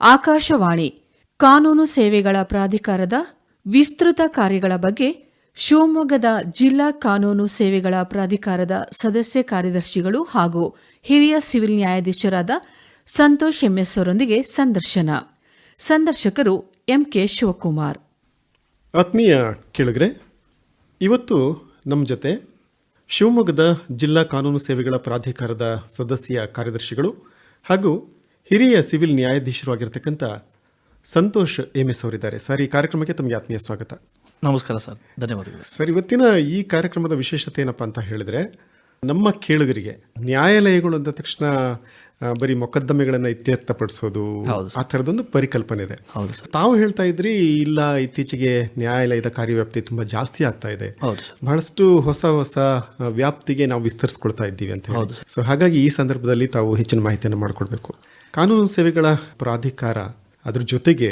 ಆಕಾಶವಾಣಿ ಕಾನೂನು ಸೇವೆಗಳ ಪ್ರಾಧಿಕಾರದ ವಿಸ್ತೃತ ಕಾರ್ಯಗಳ ಬಗ್ಗೆ ಶಿವಮೊಗ್ಗದ ಜಿಲ್ಲಾ ಕಾನೂನು ಸೇವೆಗಳ ಪ್ರಾಧಿಕಾರದ ಸದಸ್ಯ ಕಾರ್ಯದರ್ಶಿಗಳು ಹಾಗೂ ಹಿರಿಯ ಸಿವಿಲ್ ನ್ಯಾಯಾಧೀಶರಾದ ಸಂತೋಷ್ ಎಂಎಸ್ ಅವರೊಂದಿಗೆ ಸಂದರ್ಶನ. ಸಂದರ್ಶಕರು ಎಂಕೆ ಶಿವಕುಮಾರ್. ಆತ್ಮೀಯ ಕೇಳುಗರೆ, ಇವತ್ತು ನಮ್ಮ ಜೊತೆ ಶಿವಮೊಗ್ಗದ ಜಿಲ್ಲಾ ಕಾನೂನು ಸೇವೆಗಳ ಪ್ರಾಧಿಕಾರದ ಸದಸ್ಯ ಕಾರ್ಯದರ್ಶಿಗಳು ಹಾಗೂ ಹಿರಿಯ ಸಿವಿಲ್ ನ್ಯಾಯಾಧೀಶರು ಆಗಿರತಕ್ಕಂಥ ಸಂತೋಷ್ ಎಂಎಸ್ ಅವರಿದ್ದಾರೆ. ಸರ್, ಈ ಕಾರ್ಯಕ್ರಮಕ್ಕೆ ತಮಗೆ ಆತ್ಮೀಯ ಸ್ವಾಗತ. ನಮಸ್ಕಾರ ಸರ್, ಧನ್ಯವಾದಗಳು. ಸರ್, ಇವತ್ತಿನ ಈ ಕಾರ್ಯಕ್ರಮದ ವಿಶೇಷತೆ ಏನಪ್ಪ ಅಂತ ಹೇಳಿದ್ರೆ, ನಮ್ಮ ಕೇಳುಗರಿಗೆ ನ್ಯಾಯಾಲಯಗಳು ಅಂದ ತಕ್ಷಣ ಬರೀ ಮೊಕದ್ದಮೆಗಳನ್ನು ಇತ್ಯರ್ಥಪಡಿಸೋದು ಆ ಥರದೊಂದು ಪರಿಕಲ್ಪನೆ ಇದೆ. ತಾವು ಹೇಳ್ತಾ ಇದ್ರಿ, ಇಲ್ಲ ಇತ್ತೀಚೆಗೆ ನ್ಯಾಯಾಲಯದ ಕಾರ್ಯವ್ಯಾಪ್ತಿ ತುಂಬಾ ಜಾಸ್ತಿ ಆಗ್ತಾ ಇದೆ, ಬಹಳಷ್ಟು ಹೊಸ ಹೊಸ ವ್ಯಾಪ್ತಿಗೆ ನಾವು ವಿಸ್ತರಿಸ್ಕೊಳ್ತಾ ಇದ್ದೀವಿ ಅಂತ ಹೇಳಿ. ಸೊ ಹಾಗಾಗಿ ಈ ಸಂದರ್ಭದಲ್ಲಿ ತಾವು ಹೆಚ್ಚಿನ ಮಾಹಿತಿಯನ್ನು ಮಾಡಿಕೊಡ್ಬೇಕು. ಕಾನೂನು ಸೇವೆಗಳ ಪ್ರಾಧಿಕಾರ ಅದ್ರ ಜೊತೆಗೆ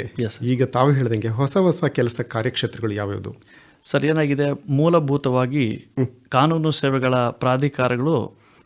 ಈಗ ತಾವು ಹೇಳ್ದಂಗೆ ಹೊಸ ಹೊಸ ಕೆಲಸ ಕಾರ್ಯಕ್ಷೇತ್ರಗಳು ಯಾವ್ಯಾವುದು? ಸರ್, ಏನಾಗಿದೆ, ಮೂಲಭೂತವಾಗಿ ಕಾನೂನು ಸೇವೆಗಳ ಪ್ರಾಧಿಕಾರಗಳು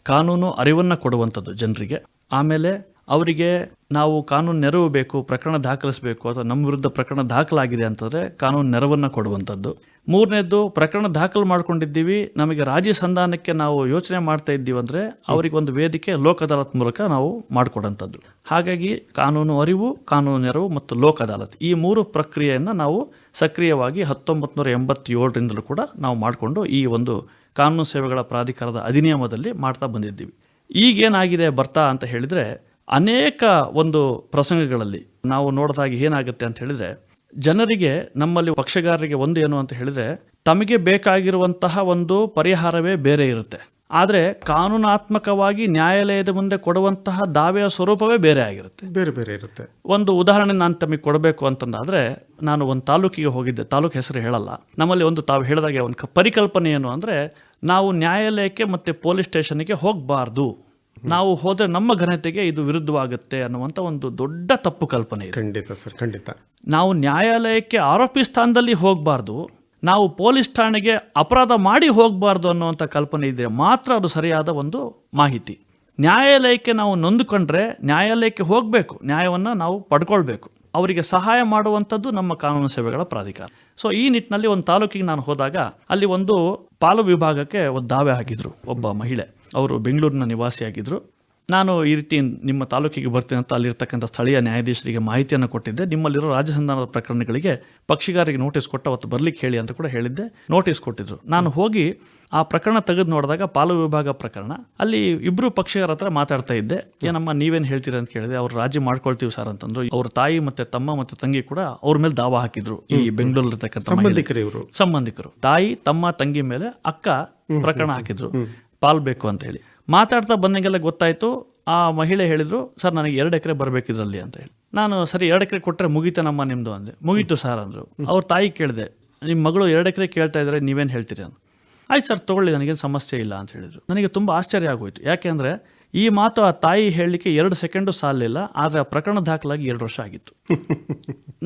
ಕಾನೂನು ಅರಿವನ್ನು ಕೊಡುವಂಥದ್ದು ಜನರಿಗೆ. ಆಮೇಲೆ ಅವರಿಗೆ ನಾವು ಕಾನೂನು ನೆರವು ಬೇಕು, ಪ್ರಕರಣ ದಾಖಲಿಸಬೇಕು ಅಥವಾ ನಮ್ಮ ವಿರುದ್ಧ ಪ್ರಕರಣ ದಾಖಲಾಗಿದೆ ಅಂತಂದರೆ ಕಾನೂನು ನೆರವನ್ನು ಕೊಡುವಂಥದ್ದು. ಮೂರನೇದ್ದು, ಪ್ರಕರಣ ದಾಖಲು ಮಾಡ್ಕೊಂಡಿದ್ದೀವಿ, ನಮಗೆ ರಾಜಿ ಸಂಧಾನಕ್ಕೆ ನಾವು ಯೋಚನೆ ಮಾಡ್ತಾ ಇದ್ದೀವಿ ಅಂದರೆ ಅವರಿಗೆ ಒಂದು ವೇದಿಕೆ ಲೋಕ ಅದಾಲತ್ ಮೂಲಕ ನಾವು ಮಾಡಿಕೊಡೋಂಥದ್ದು. ಹಾಗಾಗಿ ಕಾನೂನು ಅರಿವು, ಕಾನೂನು ನೆರವು ಮತ್ತು ಲೋಕ ಅದಾಲತ್ ಈ ಮೂರು ಪ್ರಕ್ರಿಯೆಯನ್ನು ನಾವು ಸಕ್ರಿಯವಾಗಿ 1987ರಿಂದಲೂ ಕೂಡ ನಾವು ಮಾಡಿಕೊಂಡು ಈ ಒಂದು ಕಾನೂನು ಸೇವೆಗಳ ಪ್ರಾಧಿಕಾರದ ಅಧಿನಿಯಮದಲ್ಲಿ ಮಾಡ್ತಾ ಬಂದಿದ್ದೀವಿ. ಈಗೇನಾಗಿದೆ ಬರ್ತಾ ಅಂತ ಹೇಳಿದರೆ, ಅನೇಕ ಒಂದು ಪ್ರಸಂಗಗಳಲ್ಲಿ ನಾವು ನೋಡಿದಾಗ ಏನಾಗುತ್ತೆ ಅಂತ ಹೇಳಿದರೆ, ಜನರಿಗೆ, ನಮ್ಮಲ್ಲಿ ಪಕ್ಷಗಾರರಿಗೆ ಒಂದು ಏನು ಅಂತ ಹೇಳಿದರೆ, ತಮಗೆ ಬೇಕಾಗಿರುವಂತಹ ಒಂದು ಪರಿಹಾರವೇ ಬೇರೆ ಇರುತ್ತೆ, ಆದರೆ ಕಾನೂನಾತ್ಮಕವಾಗಿ ನ್ಯಾಯಾಲಯದ ಮುಂದೆ ಕೊಡುವಂತಹ ದಾವೆಯ ಸ್ವರೂಪವೇ ಬೇರೆ ಆಗಿರುತ್ತೆ, ಬೇರೆ ಬೇರೆ ಇರುತ್ತೆ. ಒಂದು ಉದಾಹರಣೆ ನಾನು ತಮಗೆ ಕೊಡಬೇಕು ಅಂತಂದಾದರೆ, ನಾನು ಒಂದು ತಾಲೂಕಿಗೆ ಹೋಗಿದ್ದೆ, ತಾಲೂಕು ಹೆಸರು ಹೇಳಲ್ಲ. ನಮ್ಮಲ್ಲಿ ಒಂದು ತಾವು ಹೇಳಿದಾಗೆ ಒಂದು ಪರಿಕಲ್ಪನೆ ಏನು ಅಂದರೆ, ನಾವು ನ್ಯಾಯಾಲಯಕ್ಕೆ ಮತ್ತು ಪೊಲೀಸ್ ಸ್ಟೇಷನ್ಗೆ ಹೋಗಬಾರ್ದು, ನಾವು ಹೋದರೆ ನಮ್ಮ ಘನತೆಗೆ ಇದು ವಿರುದ್ಧವಾಗುತ್ತೆ ಅನ್ನುವಂಥ ಒಂದು ದೊಡ್ಡ ತಪ್ಪು ಕಲ್ಪನೆ ಇದೆ. ಖಂಡಿತ ಸರ್, ಖಂಡಿತ. ನಾವು ನ್ಯಾಯಾಲಯಕ್ಕೆ ಆರೋಪಿ ಸ್ಥಾನದಲ್ಲಿ ಹೋಗಬಾರ್ದು, ನಾವು ಪೊಲೀಸ್ ಠಾಣೆಗೆ ಅಪರಾಧ ಮಾಡಿ ಹೋಗಬಾರ್ದು ಅನ್ನುವಂಥ ಕಲ್ಪನೆ ಇದ್ದರೆ ಮಾತ್ರ ಅದು ಸರಿಯಾದ ಒಂದು ಮಾಹಿತಿ. ನ್ಯಾಯಾಲಯಕ್ಕೆ ನಾವು ನೊಂದುಕೊಂಡ್ರೆ ನ್ಯಾಯಾಲಯಕ್ಕೆ ಹೋಗಬೇಕು, ನ್ಯಾಯವನ್ನು ನಾವು ಪಡ್ಕೊಳ್ಬೇಕು. ಅವರಿಗೆ ಸಹಾಯ ಮಾಡುವಂಥದ್ದು ನಮ್ಮ ಕಾನೂನು ಸೇವೆಗಳ ಪ್ರಾಧಿಕಾರ. ಸೊ ಈ ನಿಟ್ಟಿನಲ್ಲಿ ಒಂದು ತಾಲೂಕಿಗೆ ನಾನು ಹೋದಾಗ ಅಲ್ಲಿ ಒಂದು ಪಾಲು ವಿಭಾಗಕ್ಕೆ ಒಂದು ದಾವೆ ಹಾಕಿದ್ರು ಒಬ್ಬ ಮಹಿಳೆ. ಅವರು ಬೆಂಗಳೂರಿನ ನಿವಾಸಿಯಾಗಿದ್ದರು. ನಾನು ಈ ರೀತಿ ನಿಮ್ಮ ತಾಲೂಕಿಗೆ ಬರ್ತೀನಿ ಅಂತ ಅಲ್ಲಿರ್ತಕ್ಕಂಥ ಸ್ಥಳೀಯ ನ್ಯಾಯಾಧೀಶರಿಗೆ ಮಾಹಿತಿಯನ್ನು ಕೊಟ್ಟಿದ್ದೆ. ನಿಮ್ಮಲ್ಲಿರೋ ರಾಜಸಂಧಾನದ ಪ್ರಕರಣಗಳಿಗೆ ಪಕ್ಷಿಗಾರಿಗೆ ನೋಟಿಸ್ ಕೊಟ್ಟು ಅವತ್ತು ಬರ್ಲಿಕ್ಕೆ ಹೇಳಿ ಅಂತ ಕೂಡ ಹೇಳಿದ್ದೆ. ನೋಟಿಸ್ ಕೊಟ್ಟಿದ್ರು. ನಾನು ಹೋಗಿ ಆ ಪ್ರಕರಣ ತೆಗೆದು ನೋಡಿದಾಗ ಪಾಲು ವಿಭಾಗ ಪ್ರಕರಣ, ಅಲ್ಲಿ ಇಬ್ಬರು ಪಕ್ಷಗಾರ ಹತ್ರ ಮಾತಾಡ್ತಾ ಇದ್ದೆ. ಏನಮ್ಮ ನೀವೇನು ಹೇಳ್ತೀರಿ ಅಂತ ಕೇಳಿದೆ. ಅವ್ರು ರಾಜಿ ಮಾಡ್ಕೊಳ್ತೀವಿ ಸರ್ ಅಂತಂದ್ರು. ಅವ್ರ ತಾಯಿ ಮತ್ತೆ ತಮ್ಮ ಮತ್ತೆ ತಂಗಿ ಕೂಡ ಅವ್ರ ಮೇಲೆ ದಾವ ಹಾಕಿದ್ರು. ಈ ಬೆಂಗಳೂರಲ್ಲಿರ್ತಕ್ಕಂಥ ಸಂಬಂಧಿಕರು, ತಾಯಿ ತಮ್ಮ ತಂಗಿ ಮೇಲೆ ಅಕ್ಕ ಪ್ರಕರಣ ಹಾಕಿದ್ರು, ಪಾಲ್ ಬೇಕು ಅಂತ ಹೇಳಿ. ಮಾತಾಡ್ತಾ ಬಂದಂಗೆಲ್ಲ ಗೊತ್ತಾಯ್ತು. ಆ ಮಹಿಳೆ ಹೇಳಿದ್ರು, ಸರ್ ನನಗೆ 2 ಎಕರೆ ಬರಬೇಕಿದ್ರಲ್ಲಿ ಅಂತ ಹೇಳಿ. ನಾನು ಸರಿ 2 ಎಕರೆ ಕೊಟ್ಟರೆ ಮುಗೀತನಮ್ಮ ನಿಮ್ಮದು ಅಂದೆ. ಮುಗೀತು ಸರ್ ಅಂದರು. ಅವ್ರ ತಾಯಿ ಕೇಳಿದೆ, ನಿಮ್ಮ ಮಗಳು 2 ಎಕರೆ ಕೇಳ್ತಾ ಇದ್ದಾರೆ, ನೀವೇನು ಹೇಳ್ತೀರಿ ಅಂತ. ಆಯ್ತು ಸರ್ ತಗೊಳ್ಳಿ, ನನಗೇನು ಸಮಸ್ಯೆ ಇಲ್ಲ ಅಂತ ಹೇಳಿದರು. ನನಗೆ ತುಂಬ ಆಶ್ಚರ್ಯ ಆಗೋಯ್ತು. ಯಾಕೆಂದರೆ ಈ ಮಾತು ಆ ತಾಯಿ ಹೇಳಲಿಕ್ಕೆ 2 ಸೆಕೆಂಡು ಸಾಲಿಲ್ಲ, ಆದರೆ ಆ ಪ್ರಕರಣ ದಾಖಲಾಗಿ 2 ವರ್ಷ ಆಗಿತ್ತು.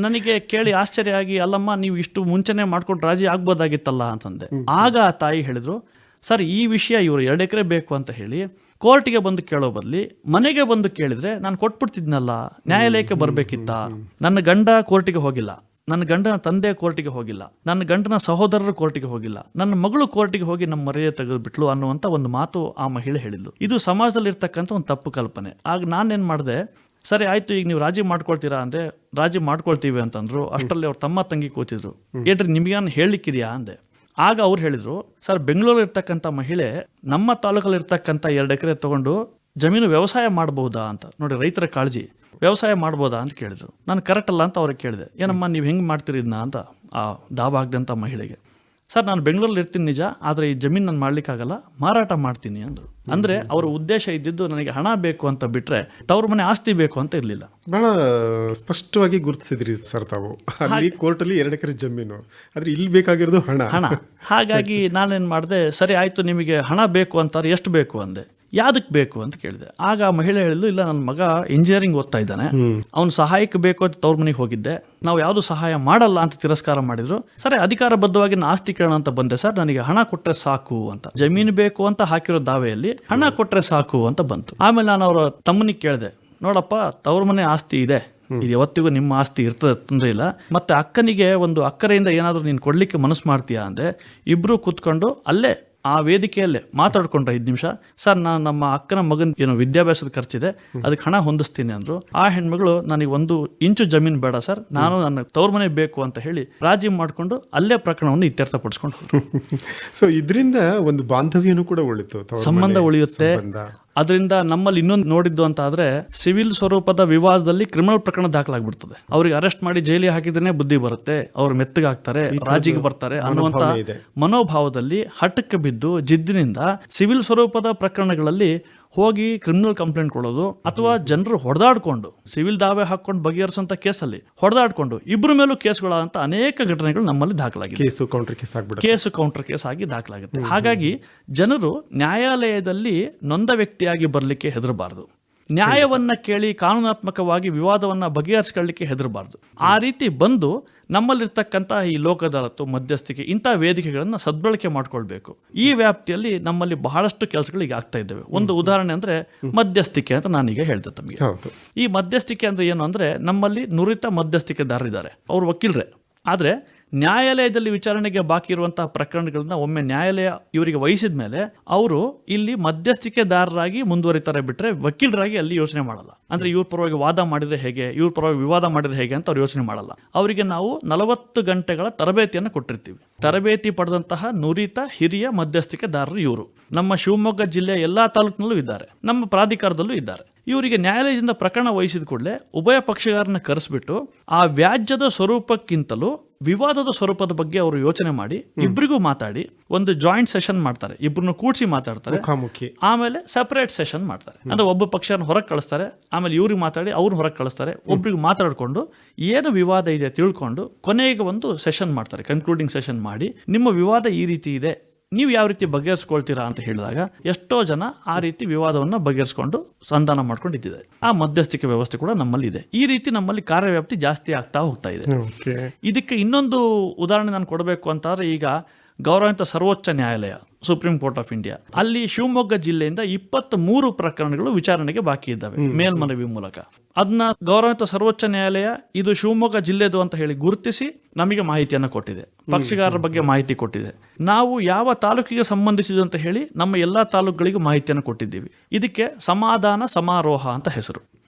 ನನಗೆ ಕೇಳಿ ಆಶ್ಚರ್ಯ ಆಗಿ, ಅಲ್ಲಮ್ಮ ನೀವು ಇಷ್ಟು ಮುಂಚೆನೇ ಮಾಡ್ಕೊಂಡು ರಾಜಿ ಆಗ್ಬೋದಾಗಿತ್ತಲ್ಲ ಅಂತಂದೆ. ಆಗ ಆ ತಾಯಿ ಹೇಳಿದ್ರು, ಸರ್ ಈ ವಿಷಯ ಇವರು 2 ಎಕರೆ ಬೇಕು ಅಂತ ಹೇಳಿ ಕೋರ್ಟಿಗೆ ಬಂದು ಕೇಳೋ ಬದಲಿ ಮನೆಗೆ ಬಂದು ಕೇಳಿದ್ರೆ ನಾನು ಕೊಟ್ಬಿಡ್ತಿದ್ನಲ್ಲ, ನ್ಯಾಯಾಲಯಕ್ಕೆ ಬರಬೇಕಿತ್ತ. ನನ್ನ ಗಂಡ ಕೋರ್ಟಿಗೆ ಹೋಗಿಲ್ಲ, ನನ್ನ ಗಂಡನ ತಂದೆ ಕೋರ್ಟಿಗೆ ಹೋಗಿಲ್ಲ, ನನ್ನ ಗಂಡನ ಸಹೋದರರು ಕೋರ್ಟಿಗೆ ಹೋಗಿಲ್ಲ, ನನ್ನ ಮಗಳು ಕೋರ್ಟಿಗೆ ಹೋಗಿ ನಮ್ಮ ಮರ್ಯಾದೆ ತೆಗೆದುಬಿಟ್ಲು ಅನ್ನುವಂಥ ಒಂದು ಮಾತು ಆ ಮಹಿಳೆ ಹೇಳಿದ್ಲು. ಇದು ಸಮಾಜದಲ್ಲಿ ಇರ್ತಕ್ಕಂಥ ಒಂದು ತಪ್ಪು ಕಲ್ಪನೆ. ಆಗ ನಾನೇನು ಮಾಡಿದೆ, ಸರಿ ಆಯ್ತು ಈಗ ನೀವು ರಾಜಿ ಮಾಡ್ಕೊಳ್ತೀರಾ ಅಂದೆ. ರಾಜಿ ಮಾಡ್ಕೊಳ್ತೀವಿ ಅಂತಂದ್ರು. ಅಷ್ಟರಲ್ಲಿ ಅವ್ರ ತಮ್ಮ ತಂಗಿ ಕೂತಿದ್ರು. ಏನ್ರಿ ನಿಮಗೇನು ಹೇಳಲಿಕ್ಕಿದೆಯಾ ಅಂದೆ. ಆಗ ಅವ್ರು ಹೇಳಿದ್ರು, ಸರ್ ಬೆಂಗಳೂರಲ್ಲಿ ಇರ್ತಕ್ಕಂಥ ಮಹಿಳೆ ನಮ್ಮ ತಾಲೂಕಲ್ಲಿ ಇರ್ತಕ್ಕಂಥ 2 ಎಕರೆ ತೊಗೊಂಡು ಜಮೀನು ವ್ಯವಸಾಯ ಮಾಡ್ಬೋದಾ ಅಂತ. ನೋಡಿ ರೈತರ ಕಾಳಜಿ, ವ್ಯವಸಾಯ ಮಾಡ್ಬೋದಾ ಅಂತ ಕೇಳಿದ್ರು. ನಾನು ಕರೆಕ್ಟ್ ಅಲ್ಲ ಅಂತ ಅವ್ರಿಗೆ ಕೇಳಿದೆ. ಏನಮ್ಮ ನೀವು ಹೆಂಗೆ ಮಾಡ್ತೀರಿ ಇದನ್ನ ಅಂತ ಆ ದಾವ ಆಗದಂಥ ಮಹಿಳೆಗೆ. ಸರ್ ನಾನು ಬೆಂಗಳೂರಲ್ಲಿ ಇರ್ತೀನಿ ನಿಜ, ಆದರೆ ಈ ಜಮೀನು ನಾನು ಮಾಡ್ಲಿಕ್ಕಾಗಲ್ಲ, ಮಾರಾಟ ಮಾಡ್ತೀನಿ ಅಂದರು. ಅಂದರೆ ಅವರ ಉದ್ದೇಶ ಇದ್ದಿದ್ದು ನನಗೆ ಹಣ ಬೇಕು ಅಂತ ಬಿಟ್ಟರೆ ತವ್ರ ಮನೆ ಆಸ್ತಿ ಬೇಕು ಅಂತ ಇರಲಿಲ್ಲ. ಬಹಳ ಸ್ಪಷ್ಟವಾಗಿ ಗುರುತಿಸಿದ್ರಿ ಸರ್ ತಾವು. ಅಲ್ಲಿ ಕೋರ್ಟಲ್ಲಿ 2 ಎಕರೆ ಜಮೀನು, ಆದರೆ ಇಲ್ಲಿ ಬೇಕಾಗಿರೋದು ಹಣ. ಹಾಗಾಗಿ ನಾನೇನು ಮಾಡಿದೆ, ಸರಿ ಆಯಿತು ನಿಮಗೆ ಹಣ ಬೇಕು ಅಂತಾರೆ, ಎಷ್ಟು ಬೇಕು ಅಂದೆ. ಯಾವ್ದಕ್ಕೆ ಬೇಕು ಅಂತ ಕೇಳಿದೆ. ಆಗ ಮಹಿಳೆ ಹೇಳಿದ್ಲು, ಇಲ್ಲ ನನ್ನ ಮಗ ಇಂಜಿನಿಯರಿಂಗ್ ಓದ್ತಾ ಇದ್ದಾನೆ, ಅವ್ನು ಸಹಾಯಕ್ಕೆ ಬೇಕು ಅಂತ ತವ್ರ ಮನೆಗೆ ಹೋಗಿದ್ದೆ, ನಾವು ಯಾವುದು ಸಹಾಯ ಮಾಡಲ್ಲ ಅಂತ ತಿರಸ್ಕಾರ ಮಾಡಿದ್ರು. ಸರಿ ಅಧಿಕಾರಬದ್ಧವಾಗಿ ನಾನು ಆಸ್ತಿ ಕೇಳೋಣ ಅಂತ ಬಂದೆ ಸರ್, ನನಗೆ ಹಣ ಕೊಟ್ಟರೆ ಸಾಕು ಅಂತ. ಜಮೀನು ಬೇಕು ಅಂತ ಹಾಕಿರೋ ದಾವೆಯಲ್ಲಿ ಹಣ ಕೊಟ್ಟರೆ ಸಾಕು ಅಂತ ಬಂತು. ಆಮೇಲೆ ನಾನು ಅವರ ತಮ್ಮನಿಗೆ ಕೇಳಿದೆ, ನೋಡಪ್ಪ ತವ್ರ ಮನೆ ಆಸ್ತಿ ಇದೆ, ಇದು ಯಾವತ್ತಿಗೂ ನಿಮ್ಮ ಆಸ್ತಿ ಇರ್ತದೆ, ತೊಂದರೆ ಇಲ್ಲ. ಮತ್ತೆ ಅಕ್ಕನಿಗೆ ಒಂದು ಅಕ್ಕರೆಯಿಂದ ಏನಾದರೂ ನೀನು ಕೊಡ್ಲಿಕ್ಕೆ ಮನಸ್ಸು ಮಾಡ್ತೀಯಾ ಅಂದ್ರೆ ಇಬ್ರು ಕೂತ್ಕೊಂಡು ಅಲ್ಲೇ ಆ ವೇದಿಕೆಯಲ್ಲೇ ಮಾತಾಡ್ಕೊಂಡ್ರೆ 5 ನಿಮಿಷ, ಸರ್ ನಾನು ನಮ್ಮ ಅಕ್ಕನ ಮಗನ ಏನೋ ವಿದ್ಯಾಭ್ಯಾಸದ ಖರ್ಚಿದೆ ಅದಕ್ಕೆ ಹಣ ಹೊಂದಿಸ್ತೀನಿ ಅಂದ್ರು. ಆ ಹೆಣ್ಮಗಳು ನನಗೆ 1 ಇಂಚು ಜಮೀನು ಬೇಡ ಸರ್, ನಾನು ನನ್ನ ತವ್ರ ಮನೆ ಬೇಕು ಅಂತ ಹೇಳಿ ರಾಜಿ ಮಾಡಿಕೊಂಡು ಅಲ್ಲೇ ಪ್ರಕರಣವನ್ನು ಇತ್ಯರ್ಥಪಡಿಸ್ಕೊಂಡು ಹೋದ್ರು. ಸೊ ಇದರಿಂದ ಒಂದು ಬಾಂಧವ್ಯನೂ ಕೂಡ ಉಳಿತು, ಸಂಬಂಧ ಉಳಿಯುತ್ತೆ. ಅದರಿಂದ ನಮ್ಮಲ್ಲಿ ಇನ್ನೊಂದು ನೋಡಿದ್ದು ಅಂತ ಆದ್ರೆ ಸಿವಿಲ್ ಸ್ವರೂಪದ ವಿವಾದದಲ್ಲಿ ಕ್ರಿಮಿನಲ್ ಪ್ರಕರಣ ದಾಖಲಾಗ್ಬಿಡ್ತದೆ. ಅವ್ರಿಗೆ ಅರೆಸ್ಟ್ ಮಾಡಿ ಜೈಲಿಗೆ ಹಾಕಿದ್ರೆ ಬುದ್ಧಿ ಬರುತ್ತೆ, ಅವ್ರು ಮೆತ್ತಗಾಗ್ತಾರೆ, ರಾಜಿಗೆ ಬರ್ತಾರೆ ಅನ್ನುವಂತ ಮನೋಭಾವದಲ್ಲಿ ಹಠಕ್ಕೆ ಬಿದ್ದು ಜಿದ್ದಿನಿಂದ ಸಿವಿಲ್ ಸ್ವರೂಪದ ಪ್ರಕರಣಗಳಲ್ಲಿ ಹೋಗಿ ಕ್ರಿಮಿನಲ್ ಕಂಪ್ಲೇಂಟ್ ಕೊಡೋದು, ಅಥವಾ ಜನರು ಹೊಡೆದಾಡ್ಕೊಂಡು ಸಿವಿಲ್ ದಾವೆ ಹಾಕೊಂಡು ಬಗೆಹರಿಸುವಂತ ಕೇಸಲ್ಲಿ ಹೊಡೆದಾಡ್ಕೊಂಡು ಇಬ್ಬರ ಮೇಲೂ ಕೇಸ್ಗಳಾದಂತ ಅನೇಕ ಘಟನೆಗಳು ನಮ್ಮಲ್ಲಿ ದಾಖಲಾಗಿದೆ. ಕೇಸು ಕೌಂಟರ್ ಕೇಸ್ ಆಗಿ ದಾಖಲಾಗುತ್ತೆ. ಹಾಗಾಗಿ ಜನರು ನ್ಯಾಯಾಲಯದಲ್ಲಿ ನೊಂದ ವ್ಯಕ್ತಿಯಾಗಿ ಬರಲಿಕ್ಕೆ ಹೆದರಬಾರದು, ನ್ಯಾಯವನ್ನ ಕೇಳಿ ಕಾನೂನಾತ್ಮಕವಾಗಿ ವಿವಾದವನ್ನ ಬಗೆಹರಿಸಿಕೊಳ್ಳಲಿಕ್ಕೆ ಹೆದರಬಾರದು. ಆ ರೀತಿ ಬಂದು ನಮ್ಮಲ್ಲಿರ್ತಕ್ಕಂಥ ಈ ಲೋಕ ಅದಾಲತ್ತು, ಮಧ್ಯಸ್ಥಿಕೆ, ಇಂಥ ವೇದಿಕೆಗಳನ್ನು ಸದ್ಬಳಕೆ ಮಾಡ್ಕೊಳ್ಬೇಕು. ಈ ವ್ಯಾಪ್ತಿಯಲ್ಲಿ ನಮ್ಮಲ್ಲಿ ಬಹಳಷ್ಟು ಕೆಲಸಗಳು ಈಗ ಆಗ್ತಾ ಇದ್ದಾವೆ. ಒಂದು ಉದಾಹರಣೆ ಅಂದ್ರೆ ಮಧ್ಯಸ್ಥಿಕೆ ಅಂತ ನಾನೀಗ ಹೇಳಿದೆ ತಮಗೆ. ಈ ಮಧ್ಯಸ್ಥಿಕೆ ಅಂದ್ರೆ ಏನು ಅಂದ್ರೆ ನಮ್ಮಲ್ಲಿ ನುರಿತ ಮಧ್ಯಸ್ಥಿಕೆದಾರರಿದ್ದಾರೆ, ಅವರು ವಕೀಲರೇ. ಆದರೆ ನ್ಯಾಯಾಲಯದಲ್ಲಿ ವಿಚಾರಣೆಗೆ ಬಾಕಿ ಇರುವಂತಹ ಪ್ರಕರಣಗಳನ್ನ ಒಮ್ಮೆ ನ್ಯಾಯಾಲಯ ಇವರಿಗೆ ವಹಿಸಿದ ಮೇಲೆ ಅವರು ಇಲ್ಲಿ ಮಧ್ಯಸ್ಥಿಕೆದಾರರಾಗಿ ಮುಂದುವರಿತಾರೆ ಬಿಟ್ರೆ ವಕೀಲರಾಗಿ ಅಲ್ಲಿ ಯೋಚನೆ ಮಾಡಲ್ಲ. ಅಂದ್ರೆ ಇವ್ರ ಪರವಾಗಿ ವಾದ ಮಾಡಿದ್ರೆ ಹೇಗೆ, ಇವ್ರ ಪರವಾಗಿ ವಿವಾದ ಮಾಡಿದ್ರೆ ಹೇಗೆ ಅಂತ ಅವ್ರು ಯೋಚನೆ ಮಾಡಲ್ಲ. ಅವರಿಗೆ ನಾವು 40 ಗಂಟೆಗಳ ತರಬೇತಿಯನ್ನು ಕೊಟ್ಟಿರ್ತೀವಿ. ತರಬೇತಿ ಪಡೆದಂತಹ ನುರಿತ ಹಿರಿಯ ಮಧ್ಯಸ್ಥಿಕೆದಾರರು ಇವರು ನಮ್ಮ ಶಿವಮೊಗ್ಗ ಜಿಲ್ಲೆಯ ಎಲ್ಲಾ ತಾಲೂಕಿನಲ್ಲೂ ಇದ್ದಾರೆ, ನಮ್ಮ ಪ್ರಾಧಿಕಾರದಲ್ಲೂ ಇದ್ದಾರೆ. ಇವರಿಗೆ ನ್ಯಾಯಾಲಯದಿಂದ ಪ್ರಕರಣ ವಹಿಸಿದ ಕೂಡಲೇ ಉಭಯ ಪಕ್ಷಗಾರನ ಕರೆಸ್ಬಿಟ್ಟು ಆ ವ್ಯಾಜ್ಯದ ಸ್ವರೂಪಕ್ಕಿಂತಲೂ ವಿವಾದದ ಸ್ವರೂಪದ ಬಗ್ಗೆ ಅವರು ಯೋಚನೆ ಮಾಡಿ ಇಬ್ಬರಿಗೂ ಮಾತಾಡಿ ಒಂದು ಜಾಯಿಂಟ್ ಸೆಷನ್ ಮಾಡ್ತಾರೆ, ಇಬ್ಬರನ್ನು ಕೂಡಿಸಿ ಮಾತಾಡ್ತಾರೆ, ಆಮೇಲೆ ಸೆಪರೇಟ್ ಸೆಷನ್ ಮಾಡ್ತಾರೆ. ಅಂದ್ರೆ ಒಬ್ಬ ಪಕ್ಷನ ಹೊರಗೆ ಕಳಿಸ್ತಾರೆ, ಆಮೇಲೆ ಇವ್ರಿಗೆ ಮಾತಾಡಿ ಅವ್ರನ್ನ ಹೊರಗೆ ಕಳಿಸ್ತಾರೆ, ಒಬ್ರಿಗೆ ಮಾತಾಡ್ಕೊಂಡು ಏನು ವಿವಾದ ಇದೆ ತಿಳ್ಕೊಂಡು ಕೊನೆಗೆ ಒಂದು ಸೆಷನ್ ಮಾಡ್ತಾರೆ, ಕನ್ಕ್ಲೂಡಿಂಗ್ ಸೆಷನ್ ಮಾಡಿ ನಿಮ್ಮ ವಿವಾದ ಈ ರೀತಿ ಇದೆ, ನೀವು ಯಾವ ರೀತಿ ಬಗೆಹರಿಸ್ಕೊಳ್ತೀರಾ ಅಂತ ಹೇಳಿದಾಗ ಎಷ್ಟೋ ಜನ ಆ ರೀತಿ ವಿವಾದವನ್ನು ಬಗೆಹರಿಸ್ಕೊಂಡು ಸಂಧಾನ ಮಾಡ್ಕೊಂಡಿದ್ದಾರೆ. ಆ ಮಧ್ಯಸ್ಥಿಕೆ ವ್ಯವಸ್ಥೆ ಕೂಡ ನಮ್ಮಲ್ಲಿ ಇದೆ. ಈ ರೀತಿ ನಮ್ಮಲ್ಲಿ ಕಾರ್ಯವ್ಯಾಪ್ತಿ ಜಾಸ್ತಿ ಆಗ್ತಾ ಹೋಗ್ತಾ ಇದೆ. ಇದಕ್ಕೆ ಇನ್ನೊಂದು ಉದಾಹರಣೆ ನಾನು ಕೊಡಬೇಕು ಅಂತಾದ್ರೆ, ಈಗ ಗೌರವಾನ್ವಿತ ಸರ್ವೋಚ್ಚ ನ್ಯಾಯಾಲಯ ಸುಪ್ರೀಂ ಕೋರ್ಟ್ ಆಫ್ ಇಂಡಿಯಾ ಅಲ್ಲಿ ಶಿವಮೊಗ್ಗ ಜಿಲ್ಲೆಯಿಂದ 23 ಪ್ರಕರಣಗಳು ವಿಚಾರಣೆಗೆ ಬಾಕಿ ಇದ್ದಾವೆ ಮೇಲ್ಮನವಿ ಮೂಲಕ. ಅದನ್ನ ಗೌರವಾನ್ವಿತ ಸರ್ವೋಚ್ಚ ನ್ಯಾಯಾಲಯ ಇದು ಶಿವಮೊಗ್ಗ ಜಿಲ್ಲೆದು ಅಂತ ಹೇಳಿ ಗುರುತಿಸಿ ನಮಗೆ ಮಾಹಿತಿಯನ್ನು ಕೊಟ್ಟಿದೆ, ಪಕ್ಷಗಾರರ ಬಗ್ಗೆ ಮಾಹಿತಿ ಕೊಟ್ಟಿದೆ. ನಾವು ಯಾವ ತಾಲೂಕಿಗೆ ಸಂಬಂಧಿಸಿದಂತ ಹೇಳಿ ನಮ್ಮ ಎಲ್ಲಾ ತಾಲೂಕುಗಳಿಗೂ ಮಾಹಿತಿಯನ್ನು ಕೊಟ್ಟಿದ್ದೀವಿ. ಇದಕ್ಕೆ ಸಮಾಧಾನ ಸಮಾರೋಹ ಅಂತ ಹೆಸರು.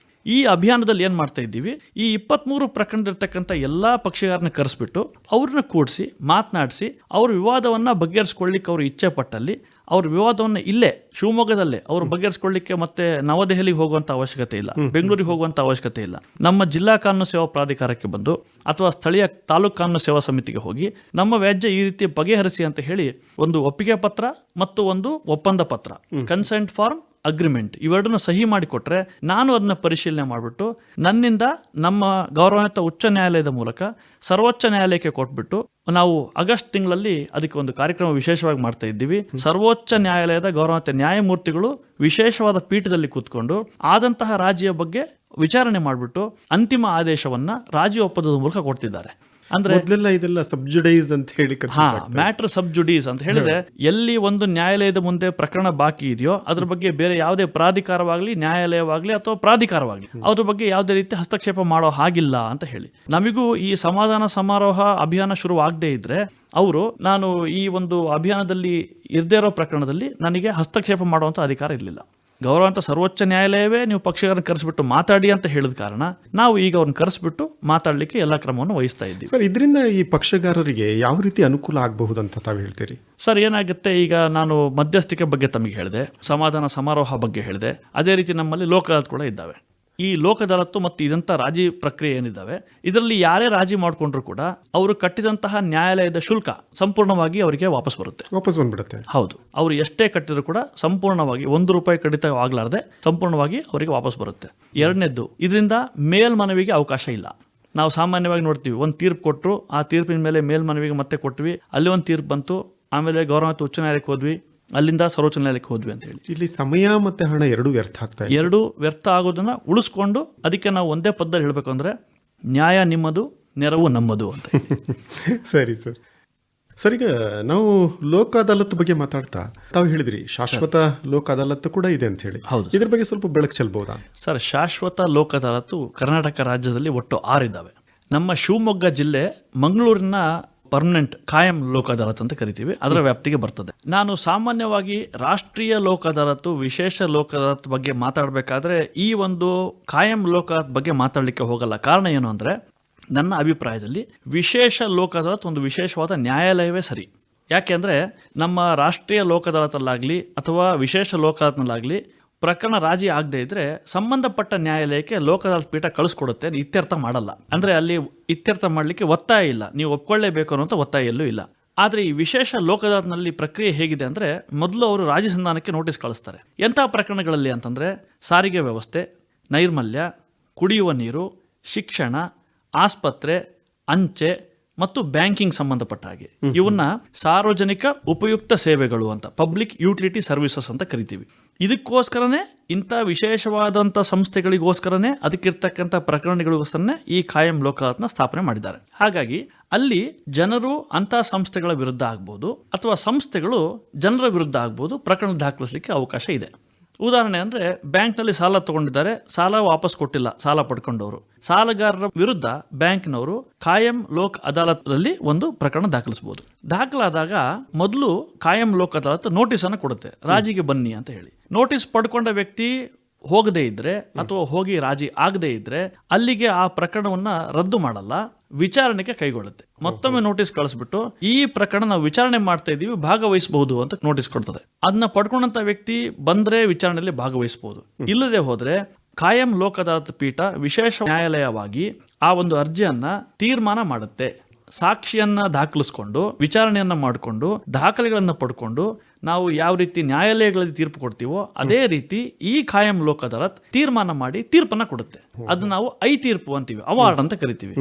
ಈ ಅಭಿಯಾನದಲ್ಲಿ ಏನ್ ಮಾಡ್ತಾ ಇದ್ದೀವಿ, ಈ 23 ಪ್ರಕರಣದಿರ್ತಕ್ಕಂಥ ಎಲ್ಲಾ ಪಕ್ಷಗಾರನ ಕರೆಸ್ಬಿಟ್ಟು ಅವ್ರನ್ನ ಕೂಡಿಸಿ ಮಾತನಾಡಿಸಿ ಅವ್ರ ವಿವಾದವನ್ನ ಬಗೆಹರಿಸ್ಕೊಳ್ಳಿಕ್ಕೆ ಅವರು ಇಚ್ಛೆ ಪಟ್ಟಲ್ಲಿ ಅವ್ರ ವಿವಾದವನ್ನ ಇಲ್ಲೇ ಶಿವಮೊಗ್ಗದಲ್ಲೇ ಅವ್ರು ಬಗೆಹರಿಸ್ಕೊಳ್ಳಿಕ್ಕೆ ಮತ್ತೆ ನವದೆಹಲಿಗೆ ಹೋಗುವಂತ ಅವಶ್ಯಕತೆ ಇಲ್ಲ, ಬೆಂಗಳೂರಿಗೆ ಹೋಗುವಂತ ಅವಶ್ಯಕತೆ ಇಲ್ಲ. ನಮ್ಮ ಜಿಲ್ಲಾ ಕಾನೂನು ಸೇವಾ ಪ್ರಾಧಿಕಾರಕ್ಕೆ ಬಂದು ಅಥವಾ ಸ್ಥಳೀಯ ತಾಲೂಕು ಕಾನೂನು ಸೇವಾ ಸಮಿತಿಗೆ ಹೋಗಿ ನಮ್ಮ ವ್ಯಾಜ್ಯ ಈ ರೀತಿ ಬಗೆಹರಿಸಿ ಅಂತ ಹೇಳಿ ಒಂದು ಒಪ್ಪಿಗೆ ಪತ್ರ ಮತ್ತು ಒಂದು ಒಪ್ಪಂದ ಪತ್ರ, ಕನ್ಸೆಂಟ್ ಫಾರ್ಮ್, ಅಗ್ರಿಮೆಂಟ್, ಇವೆರಡನ್ನು ಸಹಿ ಮಾಡಿಕೊಟ್ರೆ ನಾನು ಅದನ್ನ ಪರಿಶೀಲನೆ ಮಾಡಿಬಿಟ್ಟು ನನ್ನಿಂದ ನಮ್ಮ ಗೌರವಾನ್ವಿತ ಉಚ್ಚ ನ್ಯಾಯಾಲಯದ ಮೂಲಕ ಸರ್ವೋಚ್ಚ ನ್ಯಾಯಾಲಯಕ್ಕೆ ಕೊಟ್ಬಿಟ್ಟು ನಾವು ಆಗಸ್ಟ್ ತಿಂಗಳಲ್ಲಿ ಅದಕ್ಕೆ ಒಂದು ಕಾರ್ಯಕ್ರಮ ವಿಶೇಷವಾಗಿ ಮಾಡ್ತಾ ಇದ್ದೀವಿ. ಸರ್ವೋಚ್ಚ ನ್ಯಾಯಾಲಯದ ಗೌರವಾನ್ವಿತ ನ್ಯಾಯಮೂರ್ತಿಗಳು ವಿಶೇಷವಾದ ಪೀಠದಲ್ಲಿ ಕೂತ್ಕೊಂಡು ಆದಂತಹ ರಾಜಿಯ ಬಗ್ಗೆ ವಿಚಾರಣೆ ಮಾಡಿಬಿಟ್ಟು ಅಂತಿಮ ಆದೇಶವನ್ನ ರಾಜಿ ಒಪ್ಪಂದದ ಮೂಲಕ ಕೊಡ್ತಿದ್ದಾರೆ. ಅಂದ್ರೆ ಇದೆಲ್ಲ ಸಬ್ಜುಡೈಸ್ ಅಂತ ಹೇಳಿ ಮ್ಯಾಟರ್ ಸಬ್ಜುಡೀಸ್ ಅಂತ ಹೇಳಿದ್ರೆ ಎಲ್ಲಿ ಒಂದು ನ್ಯಾಯಾಲಯದ ಮುಂದೆ ಪ್ರಕರಣ ಬಾಕಿ ಇದೆಯೋ ಅದ್ರ ಬಗ್ಗೆ ಬೇರೆ ಯಾವುದೇ ಪ್ರಾಧಿಕಾರವಾಗ್ಲಿ ನ್ಯಾಯಾಲಯವಾಗ್ಲಿ ಅಥವಾ ಪ್ರಾಧಿಕಾರವಾಗ್ಲಿ ಅದ್ರ ಬಗ್ಗೆ ಯಾವುದೇ ರೀತಿ ಹಸ್ತಕ್ಷೇಪ ಮಾಡೋ ಹಾಗಿಲ್ಲ ಅಂತ ಹೇಳಿ. ನಮಗೂ ಈ ಸಮಾಧಾನ ಸಮಾರೋಹ ಅಭಿಯಾನ ಶುರು ಆಗದೆ ಇದ್ರೆ ಅವರು ನಾನು ಈ ಒಂದು ಅಭಿಯಾನದಲ್ಲಿ ಇರದೇ ಇರೋ ಪ್ರಕರಣದಲ್ಲಿ ನನಗೆ ಹಸ್ತಕ್ಷೇಪ ಮಾಡುವಂತ ಅಧಿಕಾರ ಇರಲಿಲ್ಲ. ಗೌರವಾನ್ವಿತ ಸರ್ವೋಚ್ಚ ನ್ಯಾಯಾಲಯವೇ ನೀವು ಪಕ್ಷಗಾರನ ಕರೆಸ್ಬಿಟ್ಟು ಮಾತಾಡಿ ಅಂತ ಹೇಳಿದ ಕಾರಣ ನಾವು ಈಗ ಅವ್ರನ್ನ ಕರೆಸ್ಬಿಟ್ಟು ಮಾತಾಡ್ಲಿಕ್ಕೆ ಎಲ್ಲಾ ಕ್ರಮವನ್ನು ವಹಿಸ್ತಾ ಇದ್ದೀವಿ. ಸರ್, ಇದರಿಂದ ಈ ಪಕ್ಷಗಾರರಿಗೆ ಯಾವ ರೀತಿ ಅನುಕೂಲ ಆಗಬಹುದು ಅಂತ ತಾವು ಹೇಳ್ತೀರಿ? ಸರ್, ಏನಾಗುತ್ತೆ, ಈಗ ನಾನು ಮಧ್ಯಸ್ಥಿಕೆ ಬಗ್ಗೆ ತಮಗೆ ಹೇಳಿದೆ, ಸಮಾಧಾನ ಸಮಾರೋಹ ಬಗ್ಗೆ ಹೇಳಿದೆ, ಅದೇ ರೀತಿ ನಮ್ಮಲ್ಲಿ ಲೋಕ ಅದಾಲತ್ ಕೂಡ ಇದ್ದಾವೆ. ಈ ಲೋಕ ಅದಾಲತ್ತು ಮತ್ತು ಇದಂತ ರಾಜಿ ಪ್ರಕ್ರಿಯೆ ಏನಿದ್ದಾವೆ ಇದರಲ್ಲಿ ಯಾರೇ ರಾಜಿ ಮಾಡಿಕೊಂಡ್ರು ಕೂಡ ಅವರು ಕಟ್ಟಿದಂತಹ ನ್ಯಾಯಾಲಯದ ಶುಲ್ಕ ಸಂಪೂರ್ಣವಾಗಿ ಅವರಿಗೆ ವಾಪಸ್ ಬಂದ್ಬಿಡುತ್ತೆ. ಹೌದು, ಅವರು ಎಷ್ಟೇ ಕಟ್ಟಿದ್ರು ಕೂಡ ಸಂಪೂರ್ಣವಾಗಿ ₹1 ಕಡಿತ ಆಗ್ಲಾರ್ದೆ ಸಂಪೂರ್ಣವಾಗಿ ಅವರಿಗೆ ವಾಪಸ್ ಬರುತ್ತೆ. ಎರಡನೇದ್ದು, ಇದರಿಂದ ಮೇಲ್ಮನವಿಗೆ ಅವಕಾಶ ಇಲ್ಲ. ನಾವು ಸಾಮಾನ್ಯವಾಗಿ ನೋಡ್ತೀವಿ, ಒಂದು ತೀರ್ಪು ಕೊಟ್ಟರು, ಆ ತೀರ್ಪಿನ ಮೇಲೆ ಮೇಲ್ಮನವಿಗೆ ಮತ್ತೆ ಕೊಟ್ವಿ, ಅಲ್ಲಿ ಒಂದು ತೀರ್ಪು ಬಂತು, ಆಮೇಲೆ ಗೌರವಾನ್ವಿತ ಉಚ್ಚ ನ್ಯಾಯಾಲಯಕ್ಕೆ ಹೋದ್ವಿ, ಅಲ್ಲಿಂದ ಸರ್ವೋಚ್ಚ ನ್ಯಾಯಾಲಯಕ್ಕೆ ಹೋದ್ವಿ ಅಂತ ಹೇಳಿ ಇಲ್ಲಿ ಸಮಯ ಮತ್ತೆ ಹಣ ಎರಡೂ ವ್ಯರ್ಥ ಆಗ್ತಾ ಇದೆ. ಎರಡೂ ವ್ಯರ್ಥ ಆಗೋದನ್ನ ಉಳಿಸ್ಕೊಂಡು ಅದಕ್ಕೆ ನಾವು ಒಂದೇ ಪದದಲ್ಲಿ ಹೇಳಬೇಕು ಅಂದ್ರೆ ನ್ಯಾಯ ನಿಮ್ಮದು, ನೆರವು ನಮ್ಮದು ಅಂತ. ಸರಿ ಸರ್. ಸರ್, ಈಗ ನಾವು ಲೋಕ ಅದಾಲತ್ ಬಗ್ಗೆ ಮಾತಾಡ್ತಾ ತಾವು ಹೇಳಿದ್ರಿ ಶಾಶ್ವತ ಲೋಕ ಅದಾಲತ್ ಕೂಡ ಇದೆ ಅಂತ ಹೇಳಿ. ಹೌದು. ಇದ್ರ ಬಗ್ಗೆ ಸ್ವಲ್ಪ ಬೆಳಕು ಚೆಲ್ಬಹುದಾ? ಸರ್, ಶಾಶ್ವತ ಲೋಕ ಅದಾಲತ್ತು ಕರ್ನಾಟಕ ರಾಜ್ಯದಲ್ಲಿ ಒಟ್ಟು 6 ಇದ್ದಾವೆ. ನಮ್ಮ ಶಿವಮೊಗ್ಗ ಜಿಲ್ಲೆ ಮಂಗಳೂರಿನ ಪರ್ಮನೆಂಟ್ ಕಾಯಂ ಲೋಕ ಅದಾಲತ್ ಅಂತ ಕರಿತೀವಿ, ಅದರ ವ್ಯಾಪ್ತಿಗೆ ಬರ್ತದೆ. ನಾನು ಸಾಮಾನ್ಯವಾಗಿ ರಾಷ್ಟ್ರೀಯ ಲೋಕ ಅದಾಲತ್ತು, ವಿಶೇಷ ಲೋಕ ಅದಾಲತ್ ಬಗ್ಗೆ ಮಾತಾಡಬೇಕಾದ್ರೆ ಈ ಒಂದು ಕಾಯಂ ಲೋಕ ಅದಾಲತ್ ಬಗ್ಗೆ ಮಾತಾಡಲಿಕ್ಕೆ ಹೋಗಲ್ಲ. ಕಾರಣ ಏನು ಅಂದರೆ, ನನ್ನ ಅಭಿಪ್ರಾಯದಲ್ಲಿ ವಿಶೇಷ ಲೋಕ ಅದಾಲತ್ ಒಂದು ವಿಶೇಷವಾದ ನ್ಯಾಯಾಲಯವೇ ಸರಿ. ಯಾಕೆಂದರೆ ನಮ್ಮ ರಾಷ್ಟ್ರೀಯ ಲೋಕ ಅದಾಲತಲ್ಲಾಗಲಿ ಅಥವಾ ವಿಶೇಷ ಲೋಕ ಅದಾಲತ್ನಲ್ಲಾಗಲಿ ಪ್ರಕರಣ ರಾಜಿ ಆಗದೆ ಇದ್ರೆ ಸಂಬಂಧಪಟ್ಟ ನ್ಯಾಯಾಲಯಕ್ಕೆ ಲೋಕ ಅದಾಲತ್ ಪೀಠ ಕಳಿಸ್ಕೊಡುತ್ತೆ, ಇತ್ಯರ್ಥ ಮಾಡಲ್ಲ. ಅಂದರೆ ಅಲ್ಲಿ ಇತ್ಯರ್ಥ ಮಾಡಲಿಕ್ಕೆ ಒತ್ತಾಯ ಇಲ್ಲ, ನೀವು ಒಪ್ಕೊಳ್ಳೇಬೇಕು ಅನ್ನೋಂಥ ಒತ್ತಾಯ ಎಲ್ಲೂ ಇಲ್ಲ. ಆದರೆ ಈ ವಿಶೇಷ ಲೋಕ ಅದಾಲತ್ನಲ್ಲಿ ಪ್ರಕ್ರಿಯೆ ಹೇಗಿದೆ ಅಂದರೆ, ಮೊದಲು ಅವರು ರಾಜಿ ಸಂಧಾನಕ್ಕೆ ನೋಟಿಸ್ ಕಳಿಸ್ತಾರೆ. ಎಂಥ ಪ್ರಕರಣಗಳಲ್ಲಿ ಅಂತಂದರೆ ಸಾರಿಗೆ ವ್ಯವಸ್ಥೆ, ನೈರ್ಮಲ್ಯ, ಕುಡಿಯುವ ನೀರು, ಶಿಕ್ಷಣ, ಆಸ್ಪತ್ರೆ, ಅಂಚೆ ಮತ್ತು ಬ್ಯಾಂಕಿಂಗ್ ಸಂಬಂಧಪಟ್ಟ ಹಾಗೆ ಇವನ್ನ ಸಾರ್ವಜನಿಕ ಉಪಯುಕ್ತ ಸೇವೆಗಳು ಅಂತ, ಪಬ್ಲಿಕ್ ಯುಟಿಲಿಟಿ ಸರ್ವಿಸಸ್ ಅಂತ ಕರಿತೀವಿ. ಇದಕ್ಕೋಸ್ಕರನೇ ಇಂಥ ವಿಶೇಷವಾದಂಥ ಸಂಸ್ಥೆಗಳಿಗೋಸ್ಕರನೇ ಅದಕ್ಕಿರ್ತಕ್ಕಂಥ ಪ್ರಕರಣಗಳಿಗೋಸ್ಕರನೇ ಈ ಕಾಯಂ ಲೋಕ ಅದಾಲತ್ನ ಸ್ಥಾಪನೆ ಮಾಡಿದ್ದಾರೆ. ಹಾಗಾಗಿ ಅಲ್ಲಿ ಜನರು ಅಂಥ ಸಂಸ್ಥೆಗಳ ವಿರುದ್ಧ ಆಗ್ಬೋದು ಅಥವಾ ಸಂಸ್ಥೆಗಳು ಜನರ ವಿರುದ್ಧ ಆಗ್ಬೋದು ಪ್ರಕರಣ ದಾಖಲಿಸಲಿಕ್ಕೆ ಅವಕಾಶ ಇದೆ. ಉದಾಹರಣೆ ಅಂದರೆ, ಬ್ಯಾಂಕ್ನಲ್ಲಿ ಸಾಲ ತಗೊಂಡಿದ್ದಾರೆ, ಸಾಲ ವಾಪಸ್ ಕೊಟ್ಟಿಲ್ಲ ಸಾಲ ಪಡ್ಕೊಂಡವರು, ಸಾಲಗಾರರ ವಿರುದ್ಧ ಬ್ಯಾಂಕ್ನವರು ಕಾಯಂ ಲೋಕ್ ಅದಾಲತ್ನಲ್ಲಿ ಒಂದು ಪ್ರಕರಣ ದಾಖಲಿಸಬಹುದು. ದಾಖಲಾದಾಗ ಮೊದಲು ಕಾಯಂ ಲೋಕ್ ಅದಾಲತ್ ನೋಟಿಸ್ ಅನ್ನು ಕೊಡುತ್ತೆ, ರಾಜಿಗೆ ಬನ್ನಿ ಅಂತ ಹೇಳಿ. ನೋಟಿಸ್ ಪಡ್ಕೊಂಡ ವ್ಯಕ್ತಿ ಹೋಗದೇ ಇದ್ರೆ ಅಥವಾ ಹೋಗಿ ರಾಜಿ ಆಗದೇ ಇದ್ರೆ ಅಲ್ಲಿಗೆ ಆ ಪ್ರಕರಣವನ್ನ ರದ್ದು ಮಾಡಲ್ಲ, ವಿಚಾರಣೆಗೆ ಕೈಗೊಳ್ಳುತ್ತೆ. ಮತ್ತೊಮ್ಮೆ ನೋಟಿಸ್ ಕಳಿಸ್ಬಿಟ್ಟು ಈ ಪ್ರಕರಣ ನಾವು ವಿಚಾರಣೆ ಮಾಡ್ತಾ ಇದ್ದೀವಿ, ಭಾಗವಹಿಸಬಹುದು ಅಂತ ನೋಟಿಸ್ ಕೊಡ್ತದೆ. ಅದನ್ನ ಪಡ್ಕೊಂಡಂತ ವ್ಯಕ್ತಿ ಬಂದ್ರೆ ವಿಚಾರಣೆಯಲ್ಲಿ ಭಾಗವಹಿಸಬಹುದು, ಇಲ್ಲದೆ ಹೋದ್ರೆ ಕಾಯಂ ಲೋಕ ಅದಾಲತ್ ಪೀಠ ವಿಶೇಷ ನ್ಯಾಯಾಲಯವಾಗಿ ಆ ಒಂದು ಅರ್ಜಿಯನ್ನ ತೀರ್ಮಾನ ಮಾಡುತ್ತೆ. ಸಾಕ್ಷಿಯನ್ನ ದಾಖಲಿಸ್ಕೊಂಡು ವಿಚಾರಣೆಯನ್ನ ಮಾಡಿಕೊಂಡು ದಾಖಲೆಗಳನ್ನ ಪಡ್ಕೊಂಡು ನಾವು ಯಾವ ರೀತಿ ನ್ಯಾಯಾಲಯಗಳಲ್ಲಿ ತೀರ್ಪು ಕೊಡ್ತೀವೋ ಅದೇ ರೀತಿ ಈ ಕಾಯಂ ಲೋಕ ಅದಾಲತ್ ತೀರ್ಮಾನ ಮಾಡಿ ತೀರ್ಪನ್ನ ಕೊಡುತ್ತೆ. ಅದು ನಾವು ಐ ತೀರ್ಪು ಅಂತೀವಿ, ಅವಾರ್ಡ್ ಅಂತ ಕರಿತೀವಿ.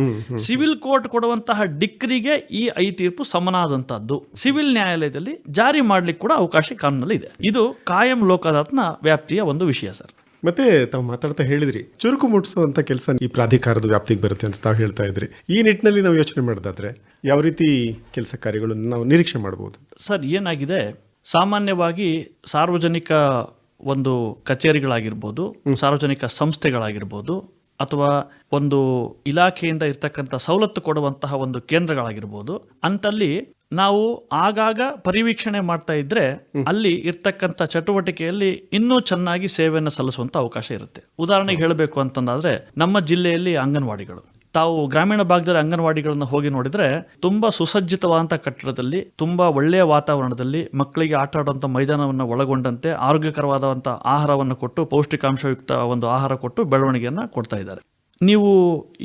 ಸಿವಿಲ್ ಕೋರ್ಟ್ ಕೊಡುವಂತಹ ಡಿಕ್ರಿಗೆ ಈ ಐ ತೀರ್ಪು ಸಮನಾದಂತಹದ್ದು. ಸಿವಿಲ್ ನ್ಯಾಯಾಲಯದಲ್ಲಿ ಜಾರಿ ಮಾಡ್ಲಿಕ್ಕೆ ಕೂಡ ಅವಕಾಶ ಕಾನೂನಲ್ಲಿ ಇದೆ. ಇದು ಕಾಯಂ ಲೋಕ ಅದಾಲತ್ನ ವ್ಯಾಪ್ತಿಯ ಒಂದು ವಿಷಯ ಸರ್. ಮತ್ತೆ ತಾವು ಮಾತಾಡ್ತಾ ಹೇಳಿದ್ರಿ ಚುರುಕು ಮುಟ್ಟಿಸುವಂತ ಕೆಲಸ ಈ ಪ್ರಾಧಿಕಾರದ ವ್ಯಾಪ್ತಿಗೆ ಬರುತ್ತೆ ಅಂತ ತಾವು ಹೇಳ್ತಾ ಇದ್ರಿ. ಈ ನಿಟ್ಟಿನಲ್ಲಿ ನಾವು ಯೋಚನೆ ಮಾಡೋದಾದ್ರೆ ಯಾವ ರೀತಿ ಕೆಲಸ ಕಾರ್ಯಗಳನ್ನು ನಾವು ನಿರೀಕ್ಷೆ ಮಾಡಬಹುದು? ಸರ್, ಏನಾಗಿದೆ, ಸಾಮಾನ್ಯವಾಗಿ ಸಾರ್ವಜನಿಕ ಒಂದು ಕಚೇರಿಗಳಾಗಿರ್ಬೋದು, ಸಾರ್ವಜನಿಕ ಸಂಸ್ಥೆಗಳಾಗಿರ್ಬೋದು, ಅಥವಾ ಒಂದು ಇಲಾಖೆಯಿಂದ ಇರ್ತಕ್ಕಂಥ ಸವಲತ್ತು ಕೊಡುವಂತಹ ಒಂದು ಕೇಂದ್ರಗಳಾಗಿರ್ಬೋದು, ಅಂತಲ್ಲಿ ನಾವು ಆಗಾಗ ಪರಿವೀಕ್ಷಣೆ ಮಾಡ್ತಾ ಇದ್ರೆ ಅಲ್ಲಿ ಇರ್ತಕ್ಕಂಥ ಚಟುವಟಿಕೆಯಲ್ಲಿ ಇನ್ನೂ ಚೆನ್ನಾಗಿ ಸೇವೆಯನ್ನು ಸಲ್ಲಿಸುವಂತ ಅವಕಾಶ ಇರುತ್ತೆ. ಉದಾಹರಣೆಗೆ ಹೇಳಬೇಕು ಅಂತಂದಾದ್ರೆ, ನಮ್ಮ ಜಿಲ್ಲೆಯಲ್ಲಿ ಅಂಗನವಾಡಿಗಳು, ತಾವು ಗ್ರಾಮೀಣ ಭಾಗದಲ್ಲಿ ಅಂಗನವಾಡಿಗಳನ್ನ ಹೋಗಿ ನೋಡಿದ್ರೆ ತುಂಬಾ ಸುಸಜ್ಜಿತವಾದಂಥ ಕಟ್ಟಡದಲ್ಲಿ, ತುಂಬಾ ಒಳ್ಳೆಯ ವಾತಾವರಣದಲ್ಲಿ, ಮಕ್ಕಳಿಗೆ ಆಟ ಆಡುವಂಥ ಮೈದಾನವನ್ನು ಒಳಗೊಂಡಂತೆ ಆರೋಗ್ಯಕರವಾದಂಥ ಆಹಾರವನ್ನು ಕೊಟ್ಟು, ಪೌಷ್ಟಿಕಾಂಶಯುಕ್ತ ಒಂದು ಆಹಾರ ಕೊಟ್ಟು ಬೆಳವಣಿಗೆಯನ್ನ ಕೊಡ್ತಾ ಇದ್ದಾರೆ. ನೀವು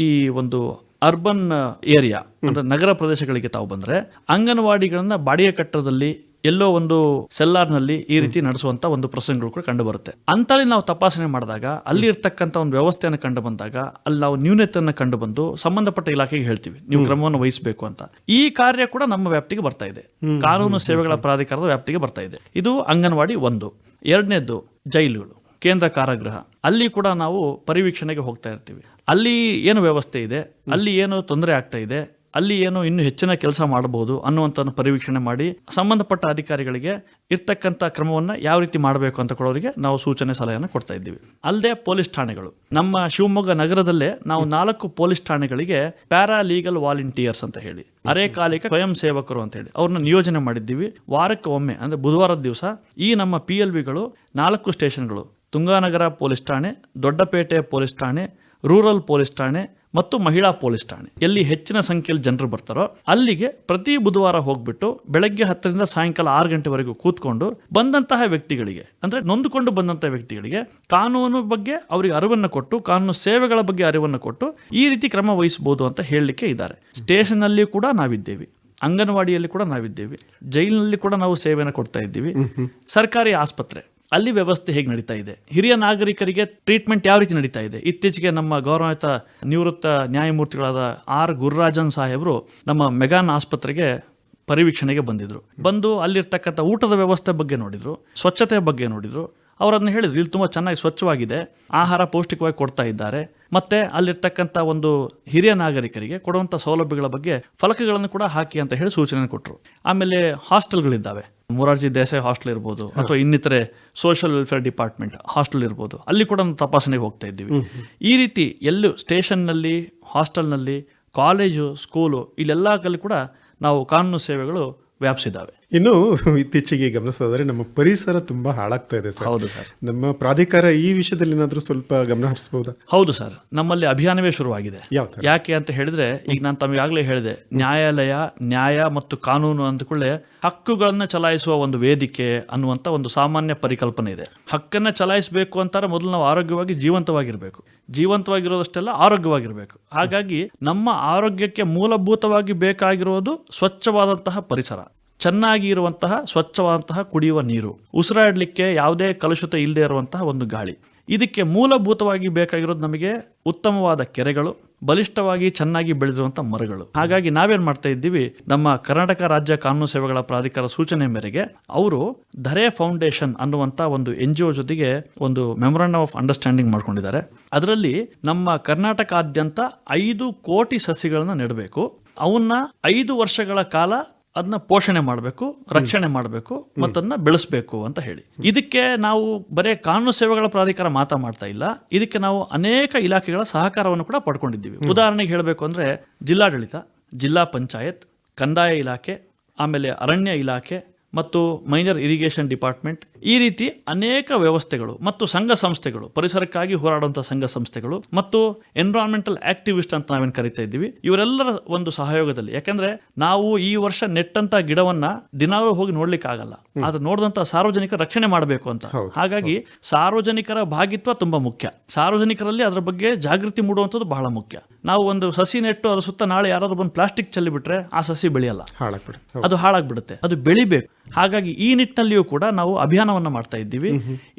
ಈ ಒಂದು ಅರ್ಬನ್ ಏರಿಯಾ ಅಂದ್ರೆ ನಗರ ಪ್ರದೇಶಗಳಿಗೆ ತಾವು ಬಂದ್ರೆ ಅಂಗನವಾಡಿಗಳನ್ನ ಬಾಡಿಗೆ ಕಟ್ಟಡದಲ್ಲಿ ಎಲ್ಲೋ ಒಂದು ಸೆಲ್ಲಾರ್ನಲ್ಲಿ ಈ ರೀತಿ ನಡೆಸುವಂತ ಒಂದು ಪ್ರಸಂಗಗಳು ಕೂಡ ಕಂಡು ಬರುತ್ತೆ. ಅಂತಲ್ಲಿ ನಾವು ತಪಾಸಣೆ ಮಾಡಿದಾಗ ಅಲ್ಲಿ ಇರ್ತಕ್ಕಂಥ ಒಂದು ವ್ಯವಸ್ಥೆಯನ್ನು ಕಂಡು ಬಂದಾಗ ಅಲ್ಲಿ ನಾವು ನ್ಯೂನತೆಯನ್ನು ಕಂಡು ಬಂದು ಸಂಬಂಧಪಟ್ಟ ಇಲಾಖೆಗೆ ಹೇಳ್ತೀವಿ, ನೀವು ಕ್ರಮವನ್ನು ವಹಿಸಬೇಕು ಅಂತ. ಈ ಕಾರ್ಯ ಕೂಡ ನಮ್ಮ ವ್ಯಾಪ್ತಿಗೆ ಬರ್ತಾ ಇದೆ, ಕಾನೂನು ಸೇವೆಗಳ ಪ್ರಾಧಿಕಾರದ ವ್ಯಾಪ್ತಿಗೆ ಬರ್ತಾ ಇದೆ. ಇದು ಅಂಗನವಾಡಿ ಒಂದು. ಎರಡನೇದ್ದು ಜೈಲುಗಳು, ಕೇಂದ್ರ ಕಾರಾಗೃಹ. ಅಲ್ಲಿ ಕೂಡ ನಾವು ಪರಿವೀಕ್ಷಣೆಗೆ ಹೋಗ್ತಾ ಇರ್ತೀವಿ. ಅಲ್ಲಿ ಏನು ವ್ಯವಸ್ಥೆ ಇದೆ, ಅಲ್ಲಿ ಏನು ತೊಂದರೆ ಆಗ್ತಾ ಇದೆ, ಅಲ್ಲಿ ಏನು ಇನ್ನೂ ಹೆಚ್ಚಿನ ಕೆಲಸ ಮಾಡಬಹುದು ಅನ್ನುವಂಥ ಪರಿವೀಕ್ಷಣೆ ಮಾಡಿ ಸಂಬಂಧಪಟ್ಟ ಅಧಿಕಾರಿಗಳಿಗೆ ಇರ್ತಕ್ಕಂಥ ಕ್ರಮವನ್ನು ಯಾವ ರೀತಿ ಮಾಡಬೇಕು ಅಂತ ಕೊಡೋರಿಗೆ ನಾವು ಸೂಚನೆ ಸಲಹೆಯನ್ನು ಕೊಡ್ತಾ ಇದ್ದೀವಿ. ಅಲ್ಲದೆ ಪೊಲೀಸ್ ಠಾಣೆಗಳು, ನಮ್ಮ ಶಿವಮೊಗ್ಗ ನಗರದಲ್ಲೇ ನಾವು 4 ಪೊಲೀಸ್ ಠಾಣೆಗಳಿಗೆ ಪ್ಯಾರಾ ಲೀಗಲ್ ವಾಲಂಟಿಯರ್ಸ್ ಅಂತ ಹೇಳಿ, ಅರೆಕಾಲಿಕ ಸ್ವಯಂ ಸೇವಕರು ಅಂತ ಹೇಳಿ ಅವ್ರನ್ನ ನಿಯೋಜನೆ ಮಾಡಿದ್ದೀವಿ. ವಾರಕ್ಕೆ ಒಮ್ಮೆ ಅಂದ್ರೆ ಬುಧವಾರದ ದಿವಸ ಈ ನಮ್ಮ PLBಗಳು 4 ಸ್ಟೇಷನ್ಗಳು, ತುಂಗಾನಗರ ಪೊಲೀಸ್ ಠಾಣೆ, ದೊಡ್ಡಪೇಟೆ ಪೊಲೀಸ್ ಠಾಣೆ, ರೂರಲ್ ಪೊಲೀಸ್ ಠಾಣೆ ಮತ್ತು ಮಹಿಳಾ ಪೊಲೀಸ್ ಠಾಣೆ, ಎಲ್ಲಿ ಹೆಚ್ಚಿನ ಸಂಖ್ಯೆಯಲ್ಲಿ ಜನರು ಬರ್ತಾರೋ ಅಲ್ಲಿಗೆ ಪ್ರತಿ ಬುಧವಾರ ಹೋಗ್ಬಿಟ್ಟು ಬೆಳಗ್ಗೆ 10ರಿಂದ ಸಾಯಂಕಾಲ 6 ಗಂಟೆವರೆಗೂ ಕೂತ್ಕೊಂಡು ಬಂದಂತಹ ವ್ಯಕ್ತಿಗಳಿಗೆ, ಅಂದ್ರೆ ನೊಂದುಕೊಂಡು ಬಂದಂತಹ ವ್ಯಕ್ತಿಗಳಿಗೆ ಕಾನೂನು ಬಗ್ಗೆ ಅವರಿಗೆ ಅರಿವನ್ನು ಕೊಟ್ಟು, ಕಾನೂನು ಸೇವೆಗಳ ಬಗ್ಗೆ ಅರಿವನ್ನು ಕೊಟ್ಟು ಈ ರೀತಿ ಕ್ರಮ ವಹಿಸಬಹುದು ಅಂತ ಹೇಳಲಿಕ್ಕೆ ಇದ್ದಾರೆ. ಸ್ಟೇಷನ್ ಅಲ್ಲಿ ಕೂಡ ನಾವಿದ್ದೇವೆ, ಅಂಗನವಾಡಿಯಲ್ಲಿ ಕೂಡ ನಾವಿದ್ದೇವೆ, ಜೈಲಿನಲ್ಲಿ ಕೂಡ ನಾವು ಸೇವೆಯನ್ನು ಕೊಡ್ತಾ ಇದ್ದೀವಿ. ಸರ್ಕಾರಿ ಆಸ್ಪತ್ರೆ ಅಲ್ಲಿ ವ್ಯವಸ್ಥೆ ಹೇಗೆ ನಡೀತಾ ಇದೆ, ಹಿರಿಯ ನಾಗರಿಕರಿಗೆ ಟ್ರೀಟ್ಮೆಂಟ್ ಯಾವ ರೀತಿ ನಡೀತಾ ಇದೆ. ಇತ್ತೀಚೆಗೆ ನಮ್ಮ ಗೌರವಾನ್ವಿತ ನಿವೃತ್ತ ನ್ಯಾಯಮೂರ್ತಿಗಳಾದ ಆರ್ ಗುರುರಾಜನ್ ಸಾಹೇಬರು ನಮ್ಮ ಮೆಗಾನ್ ಆಸ್ಪತ್ರೆಗೆ ಪರಿವೀಕ್ಷಣೆಗೆ ಬಂದಿದ್ರು. ಬಂದು ಅಲ್ಲಿರ್ತಕ್ಕಂಥ ಊಟದ ವ್ಯವಸ್ಥೆ ಬಗ್ಗೆ ನೋಡಿದ್ರು, ಸ್ವಚ್ಛತೆ ಬಗ್ಗೆ ನೋಡಿದ್ರು, ಅವರನ್ನು ಹೇಳಿದ್ರು ಇಲ್ಲಿ ತುಂಬ ಚೆನ್ನಾಗಿ ಸ್ವಚ್ಛವಾಗಿದೆ, ಆಹಾರ ಪೌಷ್ಟಿಕವಾಗಿ ಕೊಡ್ತಾ ಇದ್ದಾರೆ, ಮತ್ತೆ ಅಲ್ಲಿರ್ತಕ್ಕಂಥ ಒಂದು ಹಿರಿಯ ನಾಗರಿಕರಿಗೆ ಕೊಡುವಂಥ ಸೌಲಭ್ಯಗಳ ಬಗ್ಗೆ ಫಲಕಗಳನ್ನು ಕೂಡ ಹಾಕಿ ಅಂತ ಹೇಳಿ ಸೂಚನೆ ಕೊಟ್ಟರು. ಆಮೇಲೆ ಹಾಸ್ಟೆಲ್ಗಳಿದ್ದಾವೆ, ಮೊರಾರ್ಜಿ ದೇಸಾಯಿ ಹಾಸ್ಟೆಲ್ ಇರ್ಬೋದು ಅಥವಾ ಇನ್ನಿತರೆ ಸೋಷಿಯಲ್ ವೆಲ್ಫೇರ್ ಡಿಪಾರ್ಟ್ಮೆಂಟ್ ಹಾಸ್ಟೆಲ್ ಇರ್ಬೋದು, ಅಲ್ಲಿ ಕೂಡ ನಾವು ತಪಾಸಣೆಗೆ ಹೋಗ್ತಾ ಇದ್ದೀವಿ. ಈ ರೀತಿ ಎಲ್ಲೂ ಸ್ಟೇಷನ್ನಲ್ಲಿ, ಹಾಸ್ಟೆಲ್ನಲ್ಲಿ, ಕಾಲೇಜು, ಸ್ಕೂಲು ಇಲ್ಲೆಲ್ಲ ಕಲ್ಲಿ ಕೂಡ ನಾವು ಕಾನೂನು ಸೇವೆಗಳು ವ್ಯಾಪಿಸಿದ್ದಾವೆ. ಇನ್ನು ಇತ್ತೀಚೆಗೆ ಗಮನಿಸೋದಾದ್ರೆ ನಮ್ಮ ಪರಿಸರ ತುಂಬಾ ಹಾಳಾಗ್ತಾ ಇದೆ ಸರ್. ಹೌದು ಸರ್. ನಮ್ಮ ಪ್ರಾಧಿಕಾರ ಈ ವಿಷಯದಲ್ಲಿ ಏನಾದರೂ ಸ್ವಲ್ಪ ಗಮನ ಹರಿಸಬಹುದಾ? ಹೌದು ಸರ್, ನಮ್ಮಲ್ಲಿ ಅಭಿಯಾನವೇ ಶುರುವಾಗಿದೆ. ಯಾವ ತರ? ಯಾಕೆ ಅಂತ ಹೇಳಿದ್ರೆ, ಈಗ ನಾನು ತಮಗಾಗಲೇ ಹೇಳಿದೆ, ನ್ಯಾಯಾಲಯ, ನ್ಯಾಯ ಮತ್ತು ಕಾನೂನು ಅಂದ್ಕೊಳ್ಳೆ ಹಕ್ಕುಗಳನ್ನ ಚಲಾಯಿಸುವ ಒಂದು ವೇದಿಕೆ ಅನ್ನುವಂಥ ಒಂದು ಸಾಮಾನ್ಯ ಪರಿಕಲ್ಪನೆ ಇದೆ. ಹಕ್ಕನ್ನ ಚಲಾಯಿಸಬೇಕು ಅಂತಾರೆ ಮೊದಲು ನಾವು ಆರೋಗ್ಯವಾಗಿ ಜೀವಂತವಾಗಿರಬೇಕು, ಜೀವಂತವಾಗಿರೋದಷ್ಟೆಲ್ಲ ಆರೋಗ್ಯವಾಗಿರಬೇಕು. ಹಾಗಾಗಿ ನಮ್ಮ ಆರೋಗ್ಯಕ್ಕೆ ಮೂಲಭೂತವಾಗಿ ಬೇಕಾಗಿರೋದು ಸ್ವಚ್ಛವಾದಂತಹ ಪರಿಸರ, ಚೆನ್ನಾಗಿ ಇರುವಂತಹ ಸ್ವಚ್ಛವಾದಂತಹ ಕುಡಿಯುವ ನೀರು, ಉಸಿರಾಡಲಿಕ್ಕೆ ಯಾವುದೇ ಕಲುಷಿತ ಇಲ್ಲದೆ ಇರುವಂತಹ ಒಂದು ಗಾಳಿ. ಇದಕ್ಕೆ ಮೂಲಭೂತವಾಗಿ ಬೇಕಾಗಿರೋದು ನಮಗೆ ಉತ್ತಮವಾದ ಕೆರೆಗಳು, ಬಲಿಷ್ಠವಾಗಿ ಚೆನ್ನಾಗಿ ಬೆಳೆದಿರುವಂಥ ಮರಗಳು. ಹಾಗಾಗಿ ನಾವೇನ್ ಮಾಡ್ತಾ ಇದ್ದೀವಿ, ನಮ್ಮ ಕರ್ನಾಟಕ ರಾಜ್ಯ ಕಾನೂನು ಸೇವೆಗಳ ಪ್ರಾಧಿಕಾರ ಸೂಚನೆ ಮೇರೆಗೆ ಅವರು ಧರೆ ಫೌಂಡೇಶನ್ ಅನ್ನುವಂಥ ಒಂದು NGO ಜೊತೆಗೆ ಒಂದು ಮೆಮೊರಾಂಡಮ್ ಆಫ್ ಅಂಡರ್ಸ್ಟ್ಯಾಂಡಿಂಗ್ ಮಾಡ್ಕೊಂಡಿದ್ದಾರೆ. ಅದರಲ್ಲಿ ನಮ್ಮ ಕರ್ನಾಟಕಾದ್ಯಂತ 5 ಕೋಟಿ ಸಸಿಗಳನ್ನ ನೆಡಬೇಕು, ಅವನ್ನ 5 ವರ್ಷಗಳ ಕಾಲ ಅದನ್ನ ಪೋಷಣೆ ಮಾಡಬೇಕು, ರಕ್ಷಣೆ ಮಾಡಬೇಕು ಮತ್ತು ಅದನ್ನ ಬೆಳೆಸಬೇಕು ಅಂತ ಹೇಳಿ. ಇದಕ್ಕೆ ನಾವು ಬರೇ ಕಾನೂನು ಸೇವೆಗಳ ಪ್ರಾಧಿಕಾರ ಮಾತ್ರ ಮಾಡ್ತಾ ಇಲ್ಲ, ಇದಕ್ಕೆ ನಾವು ಅನೇಕ ಇಲಾಖೆಗಳ ಸಹಕಾರವನ್ನು ಕೂಡ ಪಡ್ಕೊಂಡಿದ್ದೀವಿ. ಉದಾಹರಣೆಗೆ ಹೇಳಬೇಕು ಅಂದ್ರೆ ಜಿಲ್ಲಾಡಳಿತ, ಜಿಲ್ಲಾ ಪಂಚಾಯತ್, ಕಂದಾಯ ಇಲಾಖೆ, ಆಮೇಲೆ ಅರಣ್ಯ ಇಲಾಖೆ ಮತ್ತು ಮೈನರ್ ಇರಿಗೇಷನ್ ಡಿಪಾರ್ಟ್ಮೆಂಟ್, ಈ ರೀತಿ ಅನೇಕ ವ್ಯವಸ್ಥೆಗಳು ಮತ್ತು ಸಂಘ ಸಂಸ್ಥೆಗಳು, ಪರಿಸರಕ್ಕಾಗಿ ಹೋರಾಡುವಂಥ ಸಂಘ ಸಂಸ್ಥೆಗಳು ಮತ್ತು ಎನ್ವಿರಾನ್ಮೆಂಟಲ್ ಆಕ್ಟಿವಿಸ್ಟ್ ಅಂತ ನಾವೇನು ಕರಿತಾ ಇದ್ದೀವಿ, ಇವರೆಲ್ಲರ ಒಂದು ಸಹಯೋಗದಲ್ಲಿ. ಯಾಕಂದ್ರೆ ನಾವು ಈ ವರ್ಷ ನೆಟ್ಟಂತ ಗಿಡವನ್ನ ದಿನಾಲೂ ಹೋಗಿ ನೋಡ್ಲಿಕ್ಕೆ ಆಗಲ್ಲ, ಆದ್ರೆ ನೋಡಿದಂತ ಸಾರ್ವಜನಿಕರ ರಕ್ಷಣೆ ಮಾಡಬೇಕು ಅಂತ. ಹಾಗಾಗಿ ಸಾರ್ವಜನಿಕರ ಭಾಗಿತ್ವ ತುಂಬಾ ಮುಖ್ಯ. ಸಾರ್ವಜನಿಕರಲ್ಲಿ ಅದರ ಬಗ್ಗೆ ಜಾಗೃತಿ ಮೂಡುವಂಥದ್ದು ಬಹಳ ಮುಖ್ಯ. ನಾವು ಒಂದು ಸಸಿ ನೆಟ್ಟು ಅದ್ರ ಸುತ್ತ ನಾಳೆ ಯಾರಾದ್ರೂ ಬಂದು ಪ್ಲಾಸ್ಟಿಕ್ ಚೆಲ್ಲಿಬಿಟ್ರೆ ಆ ಸಸಿ ಬೆಳೆಯಲ್ಲ, ಅದು ಹಾಳಾಗ್ಬಿಡುತ್ತೆ, ಅದು ಬೆಳಿಬೇಕು. ಹಾಗಾಗಿ ಈ ನಿಟ್ಟಿನಲ್ಲಿಯೂ ಕೂಡ ನಾವು ಅಭಿಯಾನವನ್ನ ಮಾಡ್ತಾ ಇದ್ದೀವಿ.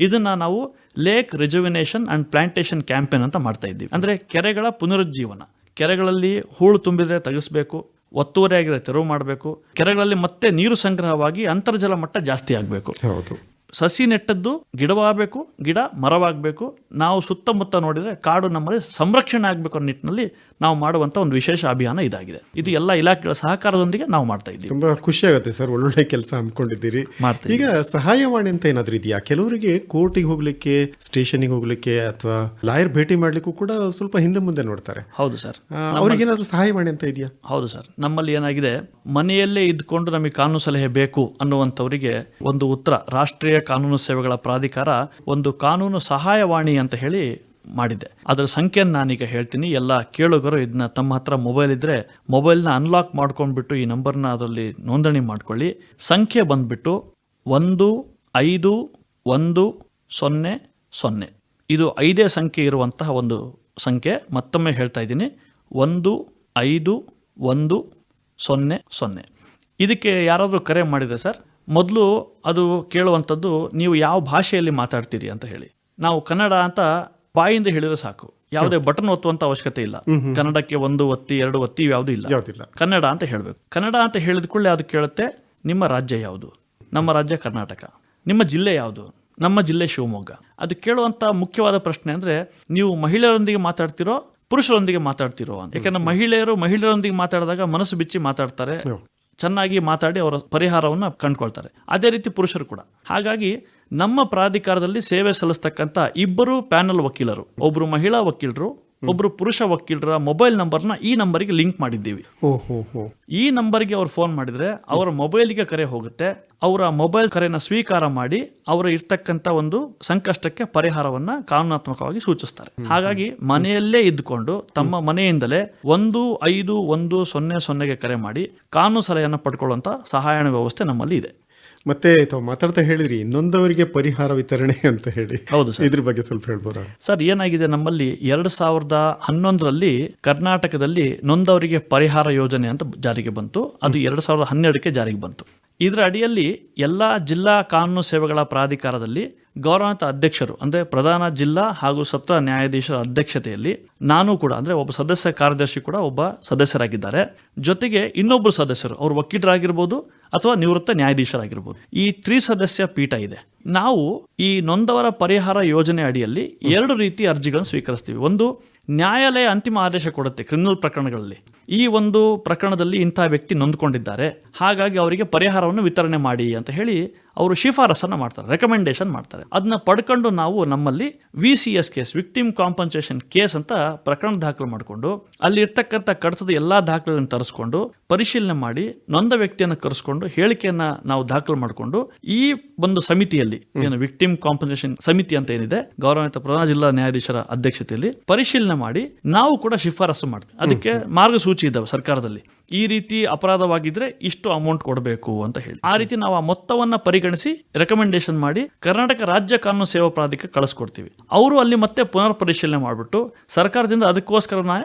ಇದನ್ನ ನಾವು lake rejuvenation and plantation campaign ಅಂತ ಮಾಡ್ತಾ ಇದ್ದೀವಿ. ಅಂದ್ರೆ ಕೆರೆಗಳ ಪುನರುಜ್ಜೀವನ, ಕೆರೆಗಳಲ್ಲಿ ಹೂಳು ತುಂಬಿದ್ರೆ ತೆಗೆಸಬೇಕು, ಒತ್ತುವರಿಯಾಗಿರೋ ತೆರವು ಮಾಡಬೇಕು, ಕೆರೆಗಳಲ್ಲಿ ಮತ್ತೆ ನೀರು ಸಂಗ್ರಹವಾಗಿ ಅಂತರ್ಜಲ ಮಟ್ಟ ಜಾಸ್ತಿ ಆಗಬೇಕು. ಸಸಿ ನೆಟ್ಟದ್ದು ಗಿಡವಾಗಬೇಕು, ಗಿಡ ಮರವಾಗಬೇಕು. ನಾವು ಸುತ್ತಮುತ್ತ ನೋಡಿದ್ರೆ ಕಾಡು ನಮ್ಮಲ್ಲಿ ಸಂರಕ್ಷಣೆ ಆಗಬೇಕು ಅನ್ನೋ ನಿಟ್ಟಿನಲ್ಲಿ ನಾವು ಮಾಡುವಂತ ಒಂದು ವಿಶೇಷ ಅಭಿಯಾನ ಇದಾಗಿದೆ. ಇದು ಎಲ್ಲ ಇಲಾಖೆಗಳ ಸಹಕಾರದೊಂದಿಗೆ ನಾವು ಮಾಡ್ತಾ ಇದ್ದೀವಿ. ತುಂಬಾ ಖುಷಿ ಆಗುತ್ತೆ ಸರ್, ಒಳ್ಳೊಳ್ಳೆ ಕೆಲಸ ಹಮ್ಮಿಕೊಂಡಿದ್ದೀರಿ. ಈಗ ಸಹಾಯವಾಣಿ ಅಂತ ಏನಾದ್ರೂ ಇದೆಯಾ? ಕೆಲವರಿಗೆ ಕೋರ್ಟಿಗೆ ಹೋಗ್ಲಿಕ್ಕೆ, ಸ್ಟೇಷನ್ಗೆ ಹೋಗ್ಲಿಕ್ಕೆ ಅಥವಾ ಲಾಯರ್ ಭೇಟಿ ಮಾಡ್ಲಿಕ್ಕೂ ಕೂಡ ಸ್ವಲ್ಪ ಹಿಂದೆ ಮುಂದೆ ನೋಡ್ತಾರೆ. ಹೌದು ಸರ್, ಅವ್ರಿಗೇನಾದ್ರೂ ಸಹಾಯವಾಣಿ ಅಂತ ಇದೆಯಾ? ಹೌದು ಸರ್, ನಮ್ಮಲ್ಲಿ ಏನಾಗಿದೆ, ಮನೆಯಲ್ಲೇ ಇದ್ಕೊಂಡು ನಮಗೆ ಕಾನೂನು ಸಲಹೆ ಬೇಕು ಅನ್ನುವಂಥವರಿಗೆ ಒಂದು ಉತ್ತರ ರಾಷ್ಟ್ರೀಯ ಕಾನೂನು ಸೇವೆಗಳ ಪ್ರಾಧಿಕಾರ ಒಂದು ಕಾನೂನು ಸಹಾಯವಾಣಿ ಅಂತ ಹೇಳಿ ಮಾಡಿದೆ. ಅದರ ಸಂಖ್ಯೆಯನ್ನು ನಾನೀಗ ಹೇಳ್ತೀನಿ. ಎಲ್ಲ ಕೇಳುಗರು ಇದನ್ನ ತಮ್ಮ ಹತ್ರ ಮೊಬೈಲ್ ಇದ್ರೆ ಮೊಬೈಲ್ನ ಅನ್ಲಾಕ್ ಮಾಡ್ಕೊಂಡ್ಬಿಟ್ಟು ಈ ನಂಬರ್ನ ಅದರಲ್ಲಿ ನೋಂದಣಿ ಮಾಡ್ಕೊಳ್ಳಿ. ಸಂಖ್ಯೆ ಬಂದ್ಬಿಟ್ಟು 1510. ಇದು 5 ಸಂಖ್ಯೆ ಇರುವಂತಹ ಒಂದು ಸಂಖ್ಯೆ. ಮತ್ತೊಮ್ಮೆ ಹೇಳ್ತಾ ಇದ್ದೀನಿ, 1510. ಇದಕ್ಕೆ ಯಾರಾದರೂ ಕರೆ ಮಾಡಿದ್ರೆ ಸರ್, ಮೊದಲು ಅದು ಕೇಳುವಂಥದ್ದು ನೀವು ಯಾವ ಭಾಷೆಯಲ್ಲಿ ಮಾತಾಡ್ತೀರಿ ಅಂತ ಹೇಳಿ. ನಾವು ಕನ್ನಡ ಅಂತ ಬಾಯಿಂದ ಹೇಳಿದ್ರೆ ಸಾಕು, ಯಾವುದೇ ಬಟನ್ ಒತ್ತುವಂತ ಅವಶ್ಯಕತೆ ಇಲ್ಲ. ಕನ್ನಡಕ್ಕೆ 1 ಒತ್ತಿ 2 ಒತ್ತಿ ಯಾವುದು ಇಲ್ಲ, ಕನ್ನಡ ಅಂತ ಹೇಳಬೇಕು. ಕನ್ನಡ ಅಂತ ಹೇಳಿದ ಕೂಡಲೇ ಅದು ಕೇಳುತ್ತೆ, ನಿಮ್ಮ ರಾಜ್ಯ ಯಾವುದು? ನಮ್ಮ ರಾಜ್ಯ ಕರ್ನಾಟಕ. ನಿಮ್ಮ ಜಿಲ್ಲೆ ಯಾವುದು? ನಮ್ಮ ಜಿಲ್ಲೆ ಶಿವಮೊಗ್ಗ. ಅದು ಕೇಳುವಂತ ಮುಖ್ಯವಾದ ಪ್ರಶ್ನೆ ಅಂದ್ರೆ, ನೀವು ಮಹಿಳೆಯರೊಂದಿಗೆ ಮಾತಾಡ್ತಿರೋ ಪುರುಷರೊಂದಿಗೆ ಮಾತಾಡ್ತಿರೋ ಅಂತ. ಯಾಕಂದ್ರೆ ಮಹಿಳೆಯರೊಂದಿಗೆ ಮಾತಾಡಿದಾಗ ಮನಸ್ಸು ಬಿಚ್ಚಿ ಮಾತಾಡ್ತಾರೆ, ಚೆನ್ನಾಗಿ ಮಾತಾಡಿ ಅವರ ಪರಿಹಾರವನ್ನು ಕಂಡುಕೊಳ್ತಾರೆ. ಅದೇ ರೀತಿ ಪುರುಷರು ಕೂಡ. ಹಾಗಾಗಿ ನಮ್ಮ ಪ್ರಾಧಿಕಾರದಲ್ಲಿ ಸೇವೆ ಸಲ್ಲಿಸ್ತಕ್ಕಂಥ 2 ಪ್ಯಾನಲ್ ವಕೀಲರು, ಒಬ್ರು ಮಹಿಳಾ ವಕೀಲರು, ಒಬ್ರು ಪುರುಷ ವಕೀಲರ ಮೊಬೈಲ್ ನಂಬರ್ನ ಈ ನಂಬರಿಗೆ ಲಿಂಕ್ ಮಾಡಿದ್ದೀವಿ. ಈ ನಂಬರ್ಗೆ ಅವ್ರು ಫೋನ್ ಮಾಡಿದ್ರೆ ಅವರ ಮೊಬೈಲ್ಗೆ ಕರೆ ಹೋಗುತ್ತೆ. ಅವರ ಮೊಬೈಲ್ ಕರೆನ ಸ್ವೀಕಾರ ಮಾಡಿ ಅವರ ಇರ್ತಕ್ಕಂಥ ಒಂದು ಸಂಕಷ್ಟಕ್ಕೆ ಪರಿಹಾರವನ್ನ ಕಾನೂನಾತ್ಮಕವಾಗಿ ಸೂಚಿಸ್ತಾರೆ. ಹಾಗಾಗಿ ಮನೆಯಲ್ಲೇ ಇದ್ದುಕೊಂಡು ತಮ್ಮ ಮನೆಯಿಂದಲೇ 1510ಗೆ ಕರೆ ಮಾಡಿ ಕಾನೂನು ಸಲಹೆಯನ್ನು ಪಡ್ಕೊಳ್ಳುವಂತ ಸಹಾಯವಾಣಿ ವ್ಯವಸ್ಥೆ ನಮ್ಮಲ್ಲಿ ಇದೆ. ಮತ್ತೆ ತಾವು ಮಾತಾಡ್ತಾ ಹೇಳಿದ್ರಿ ಇನ್ನೊಂದವರಿಗೆ ಪರಿಹಾರ ವಿತರಣೆ ಅಂತ ಹೇಳಿ. ಹೌದು ಸರ್, ಇದ್ರ ಬಗ್ಗೆ ಸ್ವಲ್ಪ ಹೇಳ್ಬೋದಾ ಸರ್? ಏನಾಗಿದೆ, ನಮ್ಮಲ್ಲಿ 2011ರಲ್ಲಿ ಕರ್ನಾಟಕದಲ್ಲಿ ನೊಂದವರಿಗೆ ಪರಿಹಾರ ಯೋಜನೆ ಅಂತ ಜಾರಿಗೆ ಬಂತು. ಅದು 2012ಕ್ಕೆ ಜಾರಿಗೆ ಬಂತು. ಇದರ ಅಡಿಯಲ್ಲಿ ಎಲ್ಲಾ ಜಿಲ್ಲಾ ಕಾನೂನು ಸೇವೆಗಳ ಪ್ರಾಧಿಕಾರದಲ್ಲಿ ಗೌರವಾನ್ವಿತ ಅಧ್ಯಕ್ಷರು ಅಂದ್ರೆ ಪ್ರಧಾನ ಜಿಲ್ಲಾ ಹಾಗೂ ಸತ್ರ ನ್ಯಾಯಾಧೀಶರ ಅಧ್ಯಕ್ಷತೆಯಲ್ಲಿ ನಾನು ಕೂಡ ಅಂದ್ರೆ ಒಬ್ಬ ಸದಸ್ಯ ಕಾರ್ಯದರ್ಶಿ ಕೂಡ ಒಬ್ಬ ಸದಸ್ಯರಾಗಿದ್ದಾರೆ. ಜೊತೆಗೆ ಇನ್ನೊಬ್ಬರು ಸದಸ್ಯರು ಅವರು ವಕೀಲರಾಗಿರ್ಬೋದು ಅಥವಾ ನಿವೃತ್ತ ನ್ಯಾಯಾಧೀಶರಾಗಿರ್ಬೋದು. ಈ ತ್ರಿಸದಸ್ಯ ಪೀಠ ಇದೆ. ನಾವು ಈ ನೊಂದವರ ಪರಿಹಾರ ಯೋಜನೆ ಅಡಿಯಲ್ಲಿ 2 ರೀತಿ ಅರ್ಜಿಗಳನ್ನು ಸ್ವೀಕರಿಸ್ತೀವಿ. ಒಂದು, ನ್ಯಾಯಾಲಯ ಅಂತಿಮ ಆದೇಶ ಕೊಡುತ್ತೆ ಕ್ರಿಮಿನಲ್ ಪ್ರಕರಣಗಳಲ್ಲಿ, ಈ ಒಂದು ಪ್ರಕರಣದಲ್ಲಿ ಇಂತಹ ವ್ಯಕ್ತಿ ನೊಂದ್ಕೊಂಡಿದ್ದಾರೆ, ಹಾಗಾಗಿ ಅವರಿಗೆ ಪರಿಹಾರವನ್ನು ವಿತರಣೆ ಮಾಡಿ ಅಂತ ಹೇಳಿ ಅವರು ಶಿಫಾರಸನ್ನು ಮಾಡ್ತಾರೆ, ರೆಕಮೆಂಡೇಶನ್ ಮಾಡ್ತಾರೆ. ಅದನ್ನ ಪಡ್ಕೊಂಡು ನಾವು ನಮ್ಮಲ್ಲಿ VCS case, victim compensation case ಅಂತ ಪ್ರಕರಣ ದಾಖಲು ಮಾಡಿಕೊಂಡು ಅಲ್ಲಿ ಇರ್ತಕ್ಕಂಥ ಕಡತದ ಎಲ್ಲಾ ದಾಖಲೆಗಳನ್ನು ತರಿಸ್ಕೊಂಡು ಪರಿಶೀಲನೆ ಮಾಡಿ ನೊಂದ ವ್ಯಕ್ತಿಯನ್ನು ಕರೆಸ್ಕೊಂಡು ಹೇಳಿಕೆಯನ್ನ ನಾವು ದಾಖಲು ಮಾಡಿಕೊಂಡು ಈ ಒಂದು ಸಮಿತಿಯಲ್ಲಿ ಏನು ವಿಕ್ಟಿಮ್ ಕಾಂಪನ್ಸೇಷನ್ ಸಮಿತಿ ಅಂತ ಏನಿದೆ ಗೌರವಾನ್ವಿತ ಪ್ರಧಾನ ಜಿಲ್ಲಾ ನ್ಯಾಯಾಧೀಶರ ಅಧ್ಯಕ್ಷತೆಯಲ್ಲಿ ಪರಿಶೀಲನೆ ಮಾಡಿ ನಾವು ಕೂಡ ಶಿಫಾರಸು ಮಾಡ್ತೀವಿ. ಅದಕ್ಕೆ ಮಾರ್ಗಸೂಚಿ ಇದ್ದಾವೆ ಸರ್ಕಾರದಲ್ಲಿ, ಈ ರೀತಿ ಅಪರಾಧವಾಗಿದ್ರೆ ಇಷ್ಟು ಅಮೌಂಟ್ ಕೊಡಬೇಕು ಅಂತ ಹೇಳಿ. ಆ ರೀತಿ ನಾವು ಆ ಮೊತ್ತವನ್ನ ಪರಿಗಣಿಸಿ ರೆಕಮೆಂಡೇಶನ್ ಮಾಡಿ ಕರ್ನಾಟಕ ರಾಜ್ಯ ಕಾನೂನು ಸೇವಾ ಪ್ರಾಧಿಕಾರಕ್ಕೆ ಕಳಿಸ್ಕೊಡ್ತೀವಿ. ಅವರು ಅಲ್ಲಿ ಮತ್ತೆ ಪುನರ್ ಪರಿಶೀಲನೆ ಮಾಡಿಬಿಟ್ಟು ಸರ್ಕಾರದಿಂದ ಅದಕ್ಕೋಸ್ಕರ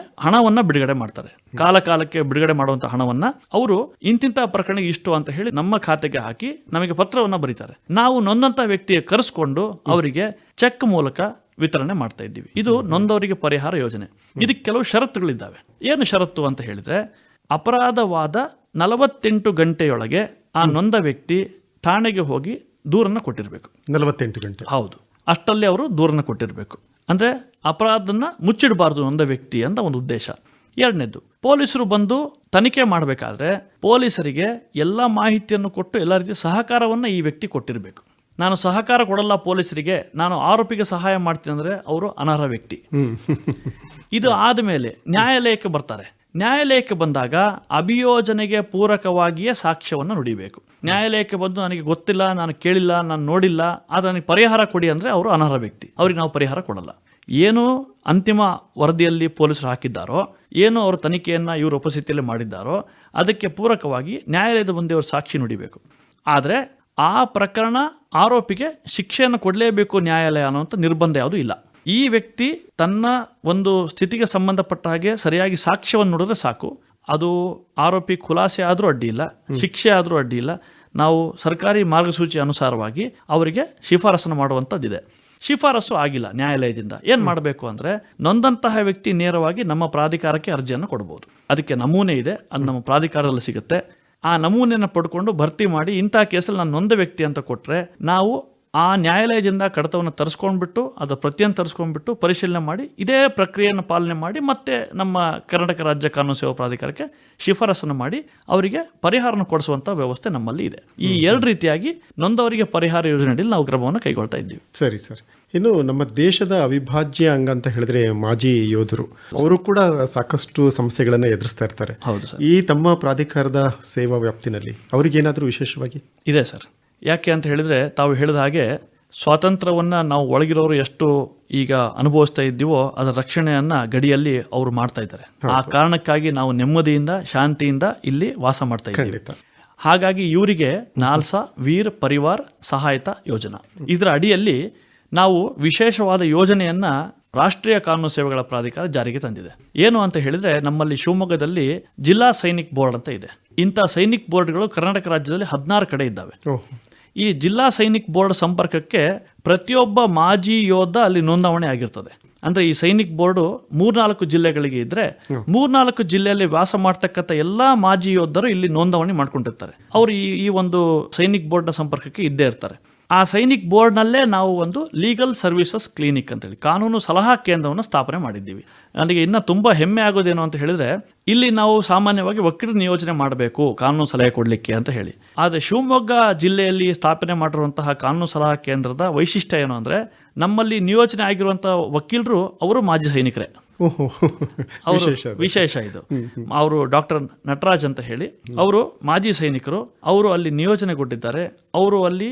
ಹಣವನ್ನ ಬಿಡುಗಡೆ ಮಾಡ್ತಾರೆ. ಕಾಲಕ್ಕೆ ಬಿಡುಗಡೆ ಮಾಡುವಂತ ಹಣವನ್ನ ಅವರು ಇಂತಿಂತ ಪ್ರಕರಣ ಇಷ್ಟು ಅಂತ ಹೇಳಿ ನಮ್ಮ ಖಾತೆಗೆ ಹಾಕಿ ನಮಗೆ ಪತ್ರವನ್ನ ಬರೀತಾರೆ. ನಾವು ನೊಂದಂತ ವ್ಯಕ್ತಿಗೆ ಕರೆಸ್ಕೊಂಡು ಅವರಿಗೆ ಚೆಕ್ ಮೂಲಕ ವಿತರಣೆ ಮಾಡ್ತಾ ಇದ್ದೀವಿ. ಇದು ನೊಂದವರಿಗೆ ಪರಿಹಾರ ಯೋಜನೆ. ಇದಕ್ಕೆ ಕೆಲವು ಷರತ್ತುಗಳಿದ್ದಾವೆ. ಏನು ಷರತ್ತು ಅಂತ ಹೇಳಿದ್ರೆ, ಅಪರಾಧವಾದ 48 ಗಂಟೆಯೊಳಗೆ ಆ ನೊಂದ ವ್ಯಕ್ತಿ ಠಾಣೆಗೆ ಹೋಗಿ ದೂರನ್ನು ಕೊಟ್ಟಿರಬೇಕು. 48 ಗಂಟೆ? ಹೌದು, ಅಷ್ಟಲ್ಲಿ ಅವರು ದೂರನ್ನು ಕೊಟ್ಟಿರಬೇಕು. ಅಂದ್ರೆ ಅಪರಾಧನ ಮುಚ್ಚಿಡಬಾರ್ದು ನೊಂದ ವ್ಯಕ್ತಿ ಅಂತ ಒಂದು ಉದ್ದೇಶ. ಎರಡನೇದು, ಪೊಲೀಸರು ಬಂದು ತನಿಖೆ ಮಾಡಬೇಕಾದ್ರೆ ಪೊಲೀಸರಿಗೆ ಎಲ್ಲ ಮಾಹಿತಿಯನ್ನು ಕೊಟ್ಟು ಎಲ್ಲ ರೀತಿಯ ಸಹಕಾರವನ್ನು ಈ ವ್ಯಕ್ತಿ ಕೊಟ್ಟಿರಬೇಕು. ನಾನು ಸಹಕಾರ ಕೊಡಲ್ಲ ಪೊಲೀಸರಿಗೆ, ನಾನು ಆರೋಪಿಗೆ ಸಹಾಯ ಮಾಡ್ತೀನಿ ಅಂದ್ರೆ ಅವರು ಅನರ್ಹ ವ್ಯಕ್ತಿ. ಇದು ಆದಮೇಲೆ ನ್ಯಾಯಾಲಯಕ್ಕೆ ಬರ್ತಾರೆ. ನ್ಯಾಯಾಲಯಕ್ಕೆ ಬಂದಾಗ ಅಭಿಯೋಜನೆಗೆ ಪೂರಕವಾಗಿಯೇ ಸಾಕ್ಷ್ಯವನ್ನು ನುಡಿಬೇಕು. ನ್ಯಾಯಾಲಯಕ್ಕೆ ಬಂದು ನನಗೆ ಗೊತ್ತಿಲ್ಲ, ನಾನು ಕೇಳಿಲ್ಲ, ನಾನು ನೋಡಿಲ್ಲ, ಆದರೆ ನನಗೆ ಪರಿಹಾರ ಕೊಡಿ ಅಂದರೆ ಅವರು ಅನರ್ಹ ವ್ಯಕ್ತಿ, ಅವ್ರಿಗೆ ನಾವು ಪರಿಹಾರ ಕೊಡಲ್ಲ. ಏನು ಅಂತಿಮ ವರದಿಯಲ್ಲಿ ಪೊಲೀಸರು ಹಾಕಿದ್ದಾರೋ, ಏನು ಅವರು ತನಿಖೆಯನ್ನು ಇವರು ಉಪಸ್ಥಿತಿಯಲ್ಲಿ ಮಾಡಿದ್ದಾರೋ ಅದಕ್ಕೆ ಪೂರಕವಾಗಿ ನ್ಯಾಯಾಲಯದ ಮುಂದೆ ಅವರು ಸಾಕ್ಷಿ ನುಡಿಬೇಕು. ಆದರೆ ಆ ಪ್ರಕರಣ ಆರೋಪಿಗೆ ಶಿಕ್ಷೆಯನ್ನು ಕೊಡಲೇಬೇಕು ನ್ಯಾಯಾಲಯ ಅನ್ನುವಂಥ ನಿರ್ಬಂಧ ಯಾವುದೂ ಇಲ್ಲ. ಈ ವ್ಯಕ್ತಿ ತನ್ನ ಒಂದು ಸ್ಥಿತಿಗೆ ಸಂಬಂಧಪಟ್ಟ ಹಾಗೆ ಸರಿಯಾಗಿ ಸಾಕ್ಷ್ಯವನ್ನು ನೋಡಿದ್ರೆ ಸಾಕು. ಅದು ಆರೋಪಿ ಖುಲಾಸೆ ಆದರೂ ಅಡ್ಡಿ ಇಲ್ಲ, ಶಿಕ್ಷೆ ಆದರೂ ಅಡ್ಡಿ ಇಲ್ಲ. ನಾವು ಸರ್ಕಾರಿ ಮಾರ್ಗಸೂಚಿ ಅನುಸಾರವಾಗಿ ಅವರಿಗೆ ಶಿಫಾರಸನ್ನು ಮಾಡುವಂಥದ್ದಿದೆ. ಶಿಫಾರಸು ಆಗಿಲ್ಲ ನ್ಯಾಯಾಲಯದಿಂದ ಏನು ಮಾಡಬೇಕು ಅಂದರೆ, ನೊಂದಂತಹ ವ್ಯಕ್ತಿ ನೇರವಾಗಿ ನಮ್ಮ ಪ್ರಾಧಿಕಾರಕ್ಕೆ ಅರ್ಜಿಯನ್ನು ಕೊಡ್ಬೋದು. ಅದಕ್ಕೆ ನಮೂನೆ ಇದೆ, ಅದು ನಮ್ಮ ಪ್ರಾಧಿಕಾರದಲ್ಲಿ ಸಿಗುತ್ತೆ. ಆ ನಮೂನೆಯನ್ನು ಪಡ್ಕೊಂಡು ಭರ್ತಿ ಮಾಡಿ ಇಂಥ ಕೇಸಲ್ಲಿ ನಾನು ನೊಂದ ವ್ಯಕ್ತಿ ಅಂತ ಕೊಟ್ಟರೆ ನಾವು ಆ ನ್ಯಾಯಾಲಯದಿಂದ ಕಡತವನ್ನು ತರಿಸ್ಕೊಂಡ್ಬಿಟ್ಟು ಅದರ ಪ್ರತಿಯನ್ನು ತರಿಸ್ಕೊಂಡ್ಬಿಟ್ಟು ಪರಿಶೀಲನೆ ಮಾಡಿ ಇದೇ ಪ್ರಕ್ರಿಯೆಯನ್ನು ಪಾಲನೆ ಮಾಡಿ ಮತ್ತೆ ನಮ್ಮ ಕರ್ನಾಟಕ ರಾಜ್ಯ ಕಾನೂನು ಸೇವಾ ಪ್ರಾಧಿಕಾರಕ್ಕೆ ಶಿಫಾರಸನ್ನು ಮಾಡಿ ಅವರಿಗೆ ಪರಿಹಾರನ ಕೊಡಿಸುವಂಥ ವ್ಯವಸ್ಥೆ ನಮ್ಮಲ್ಲಿ ಇದೆ. ಈ 2 ರೀತಿಯಾಗಿ ನೊಂದವರಿಗೆ ಪರಿಹಾರ ಯೋಜನೆಯಲ್ಲಿ ನಾವು ಕ್ರಮವನ್ನು ಕೈಗೊಳ್ತಾ ಇದ್ದೀವಿ. ಸರಿ ಸರ್. ಇನ್ನು ನಮ್ಮ ದೇಶದ ಅವಿಭಾಜ್ಯ ಅಂಗ ಅಂತ ಹೇಳಿದ್ರೆ ಮಾಜಿ ಯೋಧರು, ಅವರು ಕೂಡ ಸಾಕಷ್ಟು ಸಮಸ್ಯೆಗಳನ್ನು ಎದುರಿಸ್ತಾ ಇರ್ತಾರೆ. ಹೌದು ಸರ್. ಈ ತಮ್ಮ ಪ್ರಾಧಿಕಾರದ ಸೇವಾ ವ್ಯಾಪ್ತಿನಲ್ಲಿ ಅವರಿಗೇನಾದರೂ ವಿಶೇಷವಾಗಿ ಇದೆ ಸರ್. ಯಾಕೆ ಅಂತ ಹೇಳಿದ್ರೆ, ತಾವು ಹೇಳಿದ ಹಾಗೆ ಸ್ವಾತಂತ್ರ್ಯವನ್ನು ನಾವು ಒಳಗಿರೋರು ಎಷ್ಟು ಈಗ ಅನುಭವಿಸ್ತಾ ಇದ್ದೀವೋ ಅದರ ರಕ್ಷಣೆಯನ್ನ ಗಡಿಯಲ್ಲಿ ಅವರು ಮಾಡ್ತಾ ಇದ್ದಾರೆ. ಆ ಕಾರಣಕ್ಕಾಗಿ ನಾವು ನೆಮ್ಮದಿಯಿಂದ ಶಾಂತಿಯಿಂದ ಇಲ್ಲಿ ವಾಸ ಮಾಡ್ತಾ ಇದ್ದೀವಿ. ಹಾಗಾಗಿ ಇವರಿಗೆ ನಾಲ್ಸಾ ವೀರ್ ಪರಿವಾರ್ ಸಹಾಯತಾ ಯೋಜನಾ, ಇದರ ಅಡಿಯಲ್ಲಿ ನಾವು ವಿಶೇಷವಾದ ಯೋಜನೆಯನ್ನ ರಾಷ್ಟ್ರೀಯ ಕಾನೂನು ಸೇವೆಗಳ ಪ್ರಾಧಿಕಾರ ಜಾರಿಗೆ ತಂದಿದೆ. ಏನು ಅಂತ ಹೇಳಿದ್ರೆ, ನಮ್ಮಲ್ಲಿ ಶಿವಮೊಗ್ಗದಲ್ಲಿ ಜಿಲ್ಲಾ ಸೈನಿಕ್ ಬೋರ್ಡ್ ಅಂತ ಇದೆ. ಇಂಥ ಸೈನಿಕ್ ಬೋರ್ಡ್ಗಳು ಕರ್ನಾಟಕ ರಾಜ್ಯದಲ್ಲಿ 16 ಕಡೆ ಇದ್ದಾವೆ. ಈ ಜಿಲ್ಲಾ ಸೈನಿಕ್ ಬೋರ್ಡ್ ಸಂಪರ್ಕಕ್ಕೆ ಪ್ರತಿಯೊಬ್ಬ ಮಾಜಿ ಯೋಧ ಅಲ್ಲಿ ನೋಂದಾವಣೆ ಆಗಿರ್ತದೆ. ಅಂದ್ರೆ ಈ ಸೈನಿಕ್ ಬೋರ್ಡು 3-4 ಜಿಲ್ಲೆಗಳಿಗೆ ಇದ್ರೆ 3-4 ಜಿಲ್ಲೆಯಲ್ಲಿ ವಾಸ ಮಾಡ್ತಕ್ಕಂಥ ಎಲ್ಲಾ ಮಾಜಿ ಯೋಧರು ಇಲ್ಲಿ ನೋಂದಾವಣೆ ಮಾಡ್ಕೊಂಡಿರ್ತಾರೆ. ಅವರು ಈ ಒಂದು ಸೈನಿಕ್ ಬೋರ್ಡ್ನ ಸಂಪರ್ಕಕ್ಕೆ ಇದ್ದೇ ಇರ್ತಾರೆ. ಆ ಸೈನಿಕ್ ಬೋರ್ಡ್ನಲ್ಲೇ ನಾವು ಒಂದು ಲೀಗಲ್ ಸರ್ವಿಸಸ್ ಕ್ಲಿನಿಕ್ ಅಂತೇಳಿ ಕಾನೂನು ಸಲಹಾ ಕೇಂದ್ರವನ್ನು ಸ್ಥಾಪನೆ ಮಾಡಿದ್ದೀವಿ. ನನಗೆ ಇನ್ನೂ ತುಂಬ ಹೆಮ್ಮೆ ಆಗೋದೇನು ಅಂತ ಹೇಳಿದ್ರೆ, ಇಲ್ಲಿ ನಾವು ಸಾಮಾನ್ಯವಾಗಿ ವಕೀಲರ ನಿಯೋಜನೆ ಮಾಡಬೇಕು ಕಾನೂನು ಸಲಹೆ ಕೊಡಲಿಕ್ಕೆ ಅಂತ ಹೇಳಿ. ಆದರೆ ಶಿವಮೊಗ್ಗ ಜಿಲ್ಲೆಯಲ್ಲಿ ಸ್ಥಾಪನೆ ಮಾಡಿರುವಂತಹ ಕಾನೂನು ಸಲಹಾ ಕೇಂದ್ರದ ವೈಶಿಷ್ಟ್ಯ ಏನು ಅಂದರೆ, ನಮ್ಮಲ್ಲಿ ನಿಯೋಜನೆ ಆಗಿರುವಂಥ ವಕೀಲರು ಅವರು ಮಾಜಿ ಸೈನಿಕರೇ. ಅವರು ವಿಶೇಷ ಇದು. ಅವರು ಡಾಕ್ಟರ್ ನಟರಾಜ್ ಅಂತ ಹೇಳಿ, ಅವರು ಮಾಜಿ ಸೈನಿಕರು. ಅವರು ಅಲ್ಲಿ ನಿಯೋಜನೆಗೊಂಡಿದ್ದಾರೆ. ಅವರು ಅಲ್ಲಿ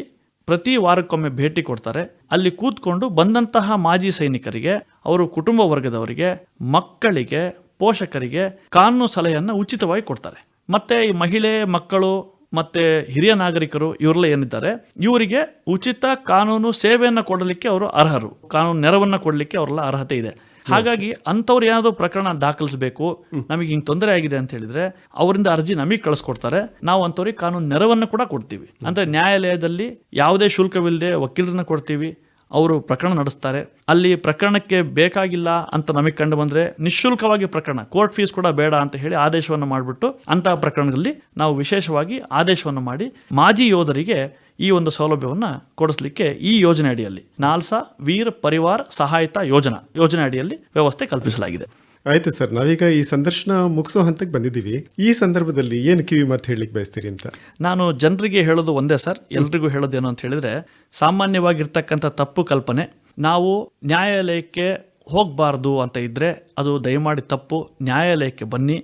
ಪ್ರತಿ ವಾರಕ್ಕೊಮ್ಮೆ ಭೇಟಿ ಕೊಡ್ತಾರೆ. ಅಲ್ಲಿ ಕೂತ್ಕೊಂಡು ಬಂದಂತಹ ಮಾಜಿ ಸೈನಿಕರಿಗೆ, ಅವರು ಕುಟುಂಬ ವರ್ಗದವರಿಗೆ, ಮಕ್ಕಳಿಗೆ, ಪೋಷಕರಿಗೆ ಕಾನೂನು ಸಲಹೆಯನ್ನು ಉಚಿತವಾಗಿ ಕೊಡ್ತಾರೆ. ಮತ್ತೆ ಈ ಮಹಿಳೆ, ಮಕ್ಕಳು ಮತ್ತೆ ಹಿರಿಯ ನಾಗರಿಕರು ಇವರೆಲ್ಲ ಏನಿದ್ದಾರೆ, ಇವರಿಗೆ ಉಚಿತ ಕಾನೂನು ಸೇವೆಯನ್ನು ಕೊಡಲಿಕ್ಕೆ ಅವರು ಅರ್ಹರು. ಕಾನೂನು ನೆರವನ್ನು ಕೊಡಲಿಕ್ಕೆ ಅವರೆಲ್ಲ ಅರ್ಹತೆ ಇದೆ. ಹಾಗಾಗಿ ಅಂಥವ್ರು ಏನಾದರೂ ಪ್ರಕರಣ ದಾಖಲಿಸಬೇಕು, ನಮಗೆ ಹಿಂಗೆ ತೊಂದರೆ ಆಗಿದೆ ಅಂತ ಹೇಳಿದ್ರೆ ಅವರಿಂದ ಅರ್ಜಿ ನಮಗೆ ಕಳಿಸ್ಕೊಡ್ತಾರೆ. ನಾವು ಅಂಥವ್ರಿಗೆ ಕಾನೂನು ನೆರವನ್ನು ಕೂಡ ಕೊಡ್ತೀವಿ. ಅಂದ್ರೆ ನ್ಯಾಯಾಲಯದಲ್ಲಿ ಯಾವುದೇ ಶುಲ್ಕವಿಲ್ಲದೆ ವಕೀಲರನ್ನ ಕೊಡ್ತೀವಿ. ಅವರು ಪ್ರಕರಣ ನಡೆಸ್ತಾರೆ. ಅಲ್ಲಿ ಪ್ರಕರಣಕ್ಕೆ ಬೇಕಾಗಿಲ್ಲ ಅಂತ ನಮಗೆ ಕಂಡು ಬಂದರೆ ನಿಶುಲ್ಕವಾಗಿ ಪ್ರಕರಣ, ಕೋರ್ಟ್ ಫೀಸ್ ಕೂಡ ಬೇಡ ಅಂತ ಹೇಳಿ ಆದೇಶವನ್ನು ಮಾಡಿಬಿಟ್ಟು ಅಂತಹ ಪ್ರಕರಣದಲ್ಲಿ ನಾವು ವಿಶೇಷವಾಗಿ ಆದೇಶವನ್ನು ಮಾಡಿ ಮಾಜಿ ಯೋಧರಿಗೆ ಈ ಒಂದು ಸೌಲಭ್ಯವನ್ನು ಕೊಡಿಸಲಿಕ್ಕೆ ಈ ಯೋಜನೆ ಅಡಿಯಲ್ಲಿ ನಾಲ್ಸಾ ವೀರ್ ಪರಿವಾರ್ ಸಹಾಯತಾ ಯೋಜನೆ ಅಡಿಯಲ್ಲಿ ವ್ಯವಸ್ಥೆ ಕಲ್ಪಿಸಲಾಗಿದೆ. ಆಯ್ತು ಸರ್, ನಾವೀಗ ಈ ಸಂದರ್ಶನ ಮುಗಿಸೋ ಹಂತಕ್ಕೆ ಬಂದಿದ್ದೀವಿ. ಈ ಸಂದರ್ಭದಲ್ಲಿ ಏನು ಕಿವಿ ಮಾತು ಹೇಳಲಿಕ್ಕೆ ಬಯಸ್ತೀರಿ ಅಂತ? ನಾನು ಜನರಿಗೆ ಹೇಳೋದು ಒಂದೇ ಸರ್, ಎಲ್ರಿಗೂ ಹೇಳೋದೇನು ಅಂತ ಹೇಳಿದ್ರೆ, ಸಾಮಾನ್ಯವಾಗಿರ್ತಕ್ಕಂಥ ತಪ್ಪು ಕಲ್ಪನೆ, ನಾವು ನ್ಯಾಯಾಲಯಕ್ಕೆ ಹೋಗಬಾರ್ದು ಅಂತ ಇದ್ದರೆ ಅದು ದಯಮಾಡಿ ತಪ್ಪು. ನ್ಯಾಯಾಲಯಕ್ಕೆ ಬನ್ನಿ,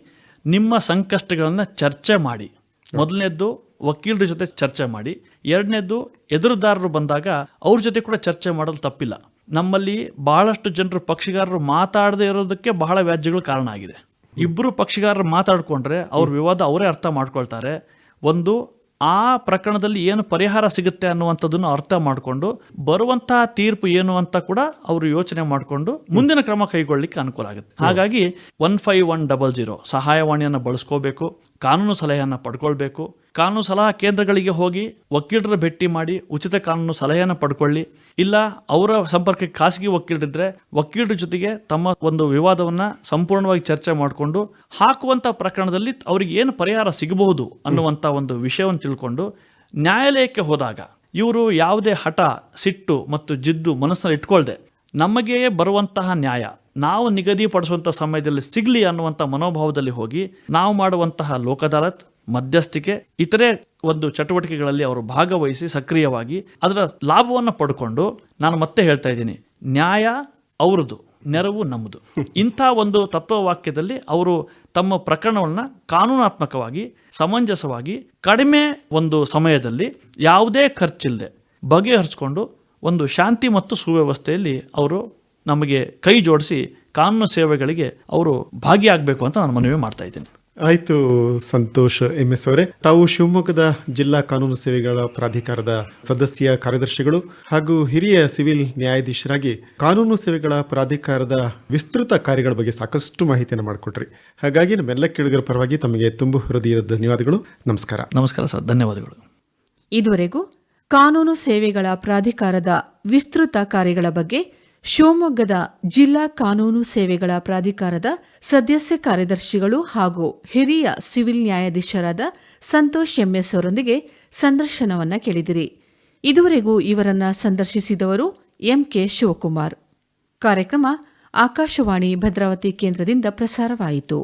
ನಿಮ್ಮ ಸಂಕಷ್ಟಗಳನ್ನು ಚರ್ಚೆ ಮಾಡಿ. ಮೊದಲನೇದ್ದು ವಕೀಲರ ಜೊತೆ ಚರ್ಚೆ ಮಾಡಿ, ಎರಡನೇದ್ದು ಎದುರುದಾರರು ಬಂದಾಗ ಅವ್ರ ಜೊತೆ ಕೂಡ ಚರ್ಚೆ ಮಾಡೋದು ತಪ್ಪಿಲ್ಲ. ನಮ್ಮಲ್ಲಿ ಬಹಳಷ್ಟು ಜನರು ಪಕ್ಷಗಾರರು ಮಾತಾಡದೇ ಇರೋದಕ್ಕೆ ಬಹಳ ವ್ಯಾಜ್ಯಗಳು ಕಾರಣ ಆಗಿದೆ. ಇಬ್ಬರು ಪಕ್ಷಗಾರರು ಮಾತಾಡಿಕೊಂಡ್ರೆ ಅವ್ರ ವಿವಾದ ಅವರೇ ಅರ್ಥ ಮಾಡ್ಕೊಳ್ತಾರೆ. ಒಂದು, ಆ ಪ್ರಕರಣದಲ್ಲಿ ಏನು ಪರಿಹಾರ ಸಿಗುತ್ತೆ ಅನ್ನುವಂಥದ್ದನ್ನು ಅರ್ಥ ಮಾಡಿಕೊಂಡು ಬರುವಂತಹ ತೀರ್ಪು ಏನು ಅಂತ ಕೂಡ ಅವರು ಯೋಚನೆ ಮಾಡಿಕೊಂಡು ಮುಂದಿನ ಕ್ರಮ ಕೈಗೊಳ್ಳಲಿಕ್ಕೆ ಅನುಕೂಲ ಆಗುತ್ತೆ. ಹಾಗಾಗಿ 15100 ಸಹಾಯವಾಣಿಯನ್ನು ಬಳಸ್ಕೋಬೇಕು, ಕಾನೂನು ಸಲಹೆಯನ್ನು ಪಡ್ಕೊಳ್ಬೇಕು. ಕಾನೂನು ಸಲಹಾ ಕೇಂದ್ರಗಳಿಗೆ ಹೋಗಿ ವಕೀಲರ ಭೇಟಿ ಮಾಡಿ ಉಚಿತ ಕಾನೂನು ಸಲಹೆಯನ್ನು ಪಡ್ಕೊಳ್ಳಿ. ಇಲ್ಲ ಅವರ ಸಂಪರ್ಕಕ್ಕೆ ಖಾಸಗಿ ವಕೀಲರಿದ್ರೆ ವಕೀಲರ ಜೊತೆಗೆ ತಮ್ಮ ಒಂದು ವಿವಾದವನ್ನು ಸಂಪೂರ್ಣವಾಗಿ ಚರ್ಚೆ ಮಾಡಿಕೊಂಡು ಹಾಕುವಂಥ ಪ್ರಕರಣದಲ್ಲಿ ಅವರಿಗೆ ಏನು ಪರಿಹಾರ ಸಿಗಬಹುದು ಅನ್ನುವಂಥ ಒಂದು ವಿಷಯವನ್ನು ತಿಳ್ಕೊಂಡು ನ್ಯಾಯಾಲಯಕ್ಕೆ ಹೋದಾಗ ಇವರು ಯಾವುದೇ ಹಠ, ಸಿಟ್ಟು ಮತ್ತು ಜಿದ್ದು ಮನಸ್ಸಲ್ಲಿ ಇಟ್ಕೊಳ್ದೆ ನಮಗೆ ಬರುವಂತಹ ನ್ಯಾಯ ನಾವು ನಿಗದಿಪಡಿಸುವಂಥ ಸಮಯದಲ್ಲಿ ಸಿಗಲಿ ಅನ್ನುವಂಥ ಮನೋಭಾವದಲ್ಲಿ ಹೋಗಿ ನಾವು ಮಾಡುವಂತಹ ಲೋಕ ಅದಾಲತ್, ಮಧ್ಯಸ್ಥಿಕೆ, ಇತರೆ ಒಂದು ಚಟುವಟಿಕೆಗಳಲ್ಲಿ ಅವರು ಭಾಗವಹಿಸಿ ಸಕ್ರಿಯವಾಗಿ ಅದರ ಲಾಭವನ್ನು ಪಡ್ಕೊಂಡು, ನಾನು ಮತ್ತೆ ಹೇಳ್ತಾ ಇದ್ದೀನಿ, ನ್ಯಾಯ ಅವರದು, ನೆರವು ನಮ್ಮದು. ಇಂಥ ಒಂದು ತತ್ವವಾಕ್ಯದಲ್ಲಿ ಅವರು ತಮ್ಮ ಪ್ರಕರಣವನ್ನು ಕಾನೂನಾತ್ಮಕವಾಗಿ ಸಮಂಜಸವಾಗಿ ಕಡಿಮೆ ಒಂದು ಸಮಯದಲ್ಲಿ ಯಾವುದೇ ಖರ್ಚಿಲ್ಲದೆ ಬಗೆಹರಿಸ್ಕೊಂಡು ಒಂದು ಶಾಂತಿ ಮತ್ತು ಸುವ್ಯವಸ್ಥೆಯಲ್ಲಿ ಅವರು ನಮಗೆ ಕೈ ಜೋಡಿಸಿ ಕಾನೂನು ಸೇವೆಗಳಿಗೆ ಅವರು ಭಾಗಿಯಾಗಬೇಕು ಅಂತ ನಾನು ಮನವಿ ಮಾಡ್ತಾ ಇದ್ದೀನಿ. ಆಯಿತು ಸಂತೋಷ್ MS ಅವರೇ, ತಾವು ಶಿವಮೊಗ್ಗದ ಜಿಲ್ಲಾ ಕಾನೂನು ಸೇವೆಗಳ ಪ್ರಾಧಿಕಾರದ ಸದಸ್ಯ ಕಾರ್ಯದರ್ಶಿಗಳು ಹಾಗೂ ಹಿರಿಯ ಸಿವಿಲ್ ನ್ಯಾಯಾಧೀಶರಾಗಿ ಕಾನೂನು ಸೇವೆಗಳ ಪ್ರಾಧಿಕಾರದ ವಿಸ್ತೃತ ಕಾರ್ಯಗಳ ಬಗ್ಗೆ ಸಾಕಷ್ಟು ಮಾಹಿತಿಯನ್ನು ಮಾಡಿಕೊಟ್ರಿ. ಹಾಗಾಗಿ ನಮ್ಮೆಲ್ಲ ಕೇಳುಗರ ಪರವಾಗಿ ತಮಗೆ ತುಂಬು ಹೃದಯದ ಧನ್ಯವಾದಗಳು. ನಮಸ್ಕಾರ. ನಮಸ್ಕಾರ ಸರ್, ಧನ್ಯವಾದಗಳು. ಇದುವರೆಗೂ ಕಾನೂನು ಸೇವೆಗಳ ಪ್ರಾಧಿಕಾರದ ವಿಸ್ತೃತ ಕಾರ್ಯಗಳ ಬಗ್ಗೆ ಶಿವಮೊಗ್ಗದ ಜಿಲ್ಲಾ ಕಾನೂನು ಸೇವೆಗಳ ಪ್ರಾಧಿಕಾರದ ಸದಸ್ಯ ಕಾರ್ಯದರ್ಶಿಗಳು ಹಾಗೂ ಹಿರಿಯ ಸಿವಿಲ್ ನ್ಯಾಯಾಧೀಶರಾದ ಸಂತೋಷ್ MS ಅವರೊಂದಿಗೆ ಸಂದರ್ಶನವನ್ನ ಕೇಳಿದಿರಿ. ಇದುವರೆಗೂ ಇವರನ್ನ ಸಂದರ್ಶಿಸಿದವರು MK ಶಿವಕುಮಾರ್. ಕಾರ್ಯಕ್ರಮ ಆಕಾಶವಾಣಿ ಭದ್ರಾವತಿ ಕೇಂದ್ರದಿಂದ ಪ್ರಸಾರವಾಯಿತು.